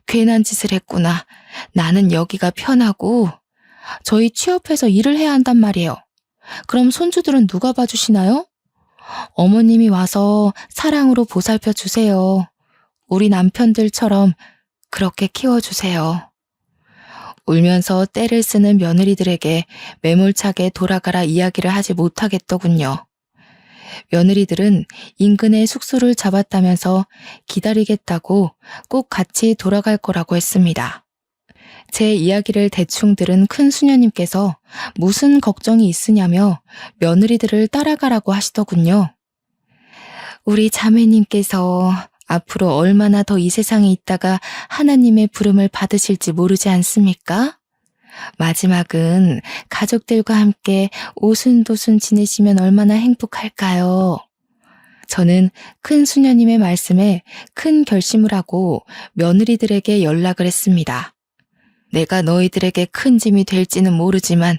괜한 짓을 했구나. 나는 여기가 편하고 저희 취업해서 일을 해야 한단 말이에요. 그럼 손주들은 누가 봐주시나요? 어머님이 와서 사랑으로 보살펴 주세요. 우리 남편들처럼 그렇게 키워주세요. 울면서 떼를 쓰는 며느리들에게 매몰차게 돌아가라 이야기를 하지 못하겠더군요. 며느리들은 인근에 숙소를 잡았다면서 기다리겠다고 꼭 같이 돌아갈 거라고 했습니다. 제 이야기를 대충 들은 큰 수녀님께서 무슨 걱정이 있으냐며 며느리들을 따라가라고 하시더군요. 우리 자매님께서 앞으로 얼마나 더 이 세상에 있다가 하나님의 부름을 받으실지 모르지 않습니까? 마지막은 가족들과 함께 오순도순 지내시면 얼마나 행복할까요? 저는 큰 수녀님의 말씀에 큰 결심을 하고 며느리들에게 연락을 했습니다. 내가 너희들에게 큰 짐이 될지는 모르지만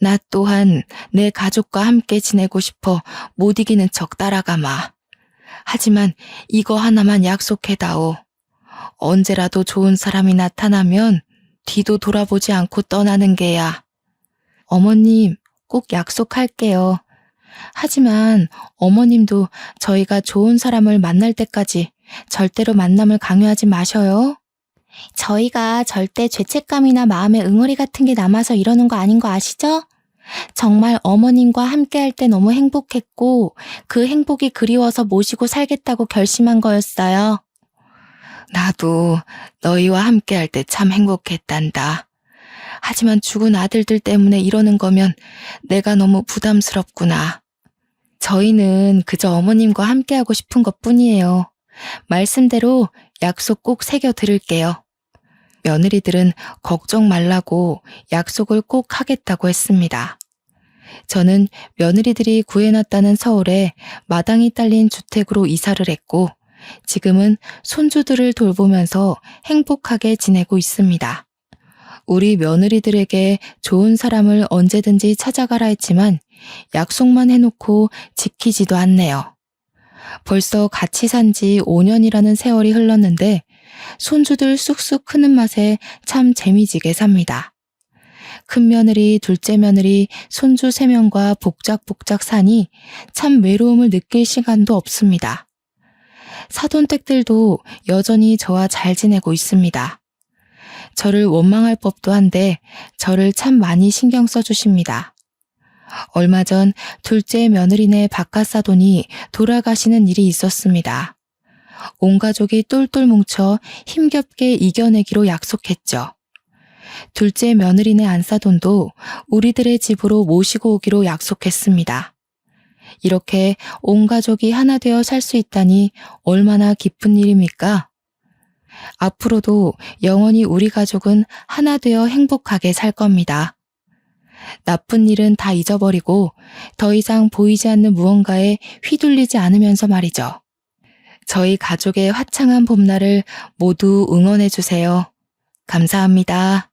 나 또한 내 가족과 함께 지내고 싶어 못 이기는 척 따라가마. 하지만 이거 하나만 약속해다오. 언제라도 좋은 사람이 나타나면 뒤도 돌아보지 않고 떠나는 게야. 어머님, 꼭 약속할게요. 하지만 어머님도 저희가 좋은 사람을 만날 때까지 절대로 만남을 강요하지 마셔요. 저희가 절대 죄책감이나 마음의 응어리 같은 게 남아서 이러는 거 아닌 거 아시죠? 정말 어머님과 함께할 때 너무 행복했고 그 행복이 그리워서 모시고 살겠다고 결심한 거였어요. 나도 너희와 함께할 때 참 행복했단다. 하지만 죽은 아들들 때문에 이러는 거면 내가 너무 부담스럽구나. 저희는 그저 어머님과 함께하고 싶은 것뿐이에요. 말씀대로 약속 꼭 새겨 드릴게요. 며느리들은 걱정 말라고 약속을 꼭 하겠다고 했습니다. 저는 며느리들이 구해놨다는 서울에 마당이 딸린 주택으로 이사를 했고 지금은 손주들을 돌보면서 행복하게 지내고 있습니다. 우리 며느리들에게 좋은 사람을 언제든지 찾아가라 했지만 약속만 해놓고 지키지도 않네요. 벌써 같이 산 지 5년이라는 세월이 흘렀는데 손주들 쑥쑥 크는 맛에 참 재미지게 삽니다. 큰 며느리, 둘째 며느리, 손주 3명과 복작복작 사니 참 외로움을 느낄 시간도 없습니다. 사돈댁들도 여전히 저와 잘 지내고 있습니다. 저를 원망할 법도 한데 저를 참 많이 신경 써주십니다. 얼마 전 둘째 며느리네 바깥사돈이 돌아가시는 일이 있었습니다. 온 가족이 똘똘 뭉쳐 힘겹게 이겨내기로 약속했죠. 둘째 며느리네 안사돈도 우리들의 집으로 모시고 오기로 약속했습니다. 이렇게 온 가족이 하나 되어 살 수 있다니 얼마나 기쁜 일입니까? 앞으로도 영원히 우리 가족은 하나 되어 행복하게 살 겁니다. 나쁜 일은 다 잊어버리고 더 이상 보이지 않는 무언가에 휘둘리지 않으면서 말이죠. 저희 가족의 화창한 봄날을 모두 응원해 주세요. 감사합니다.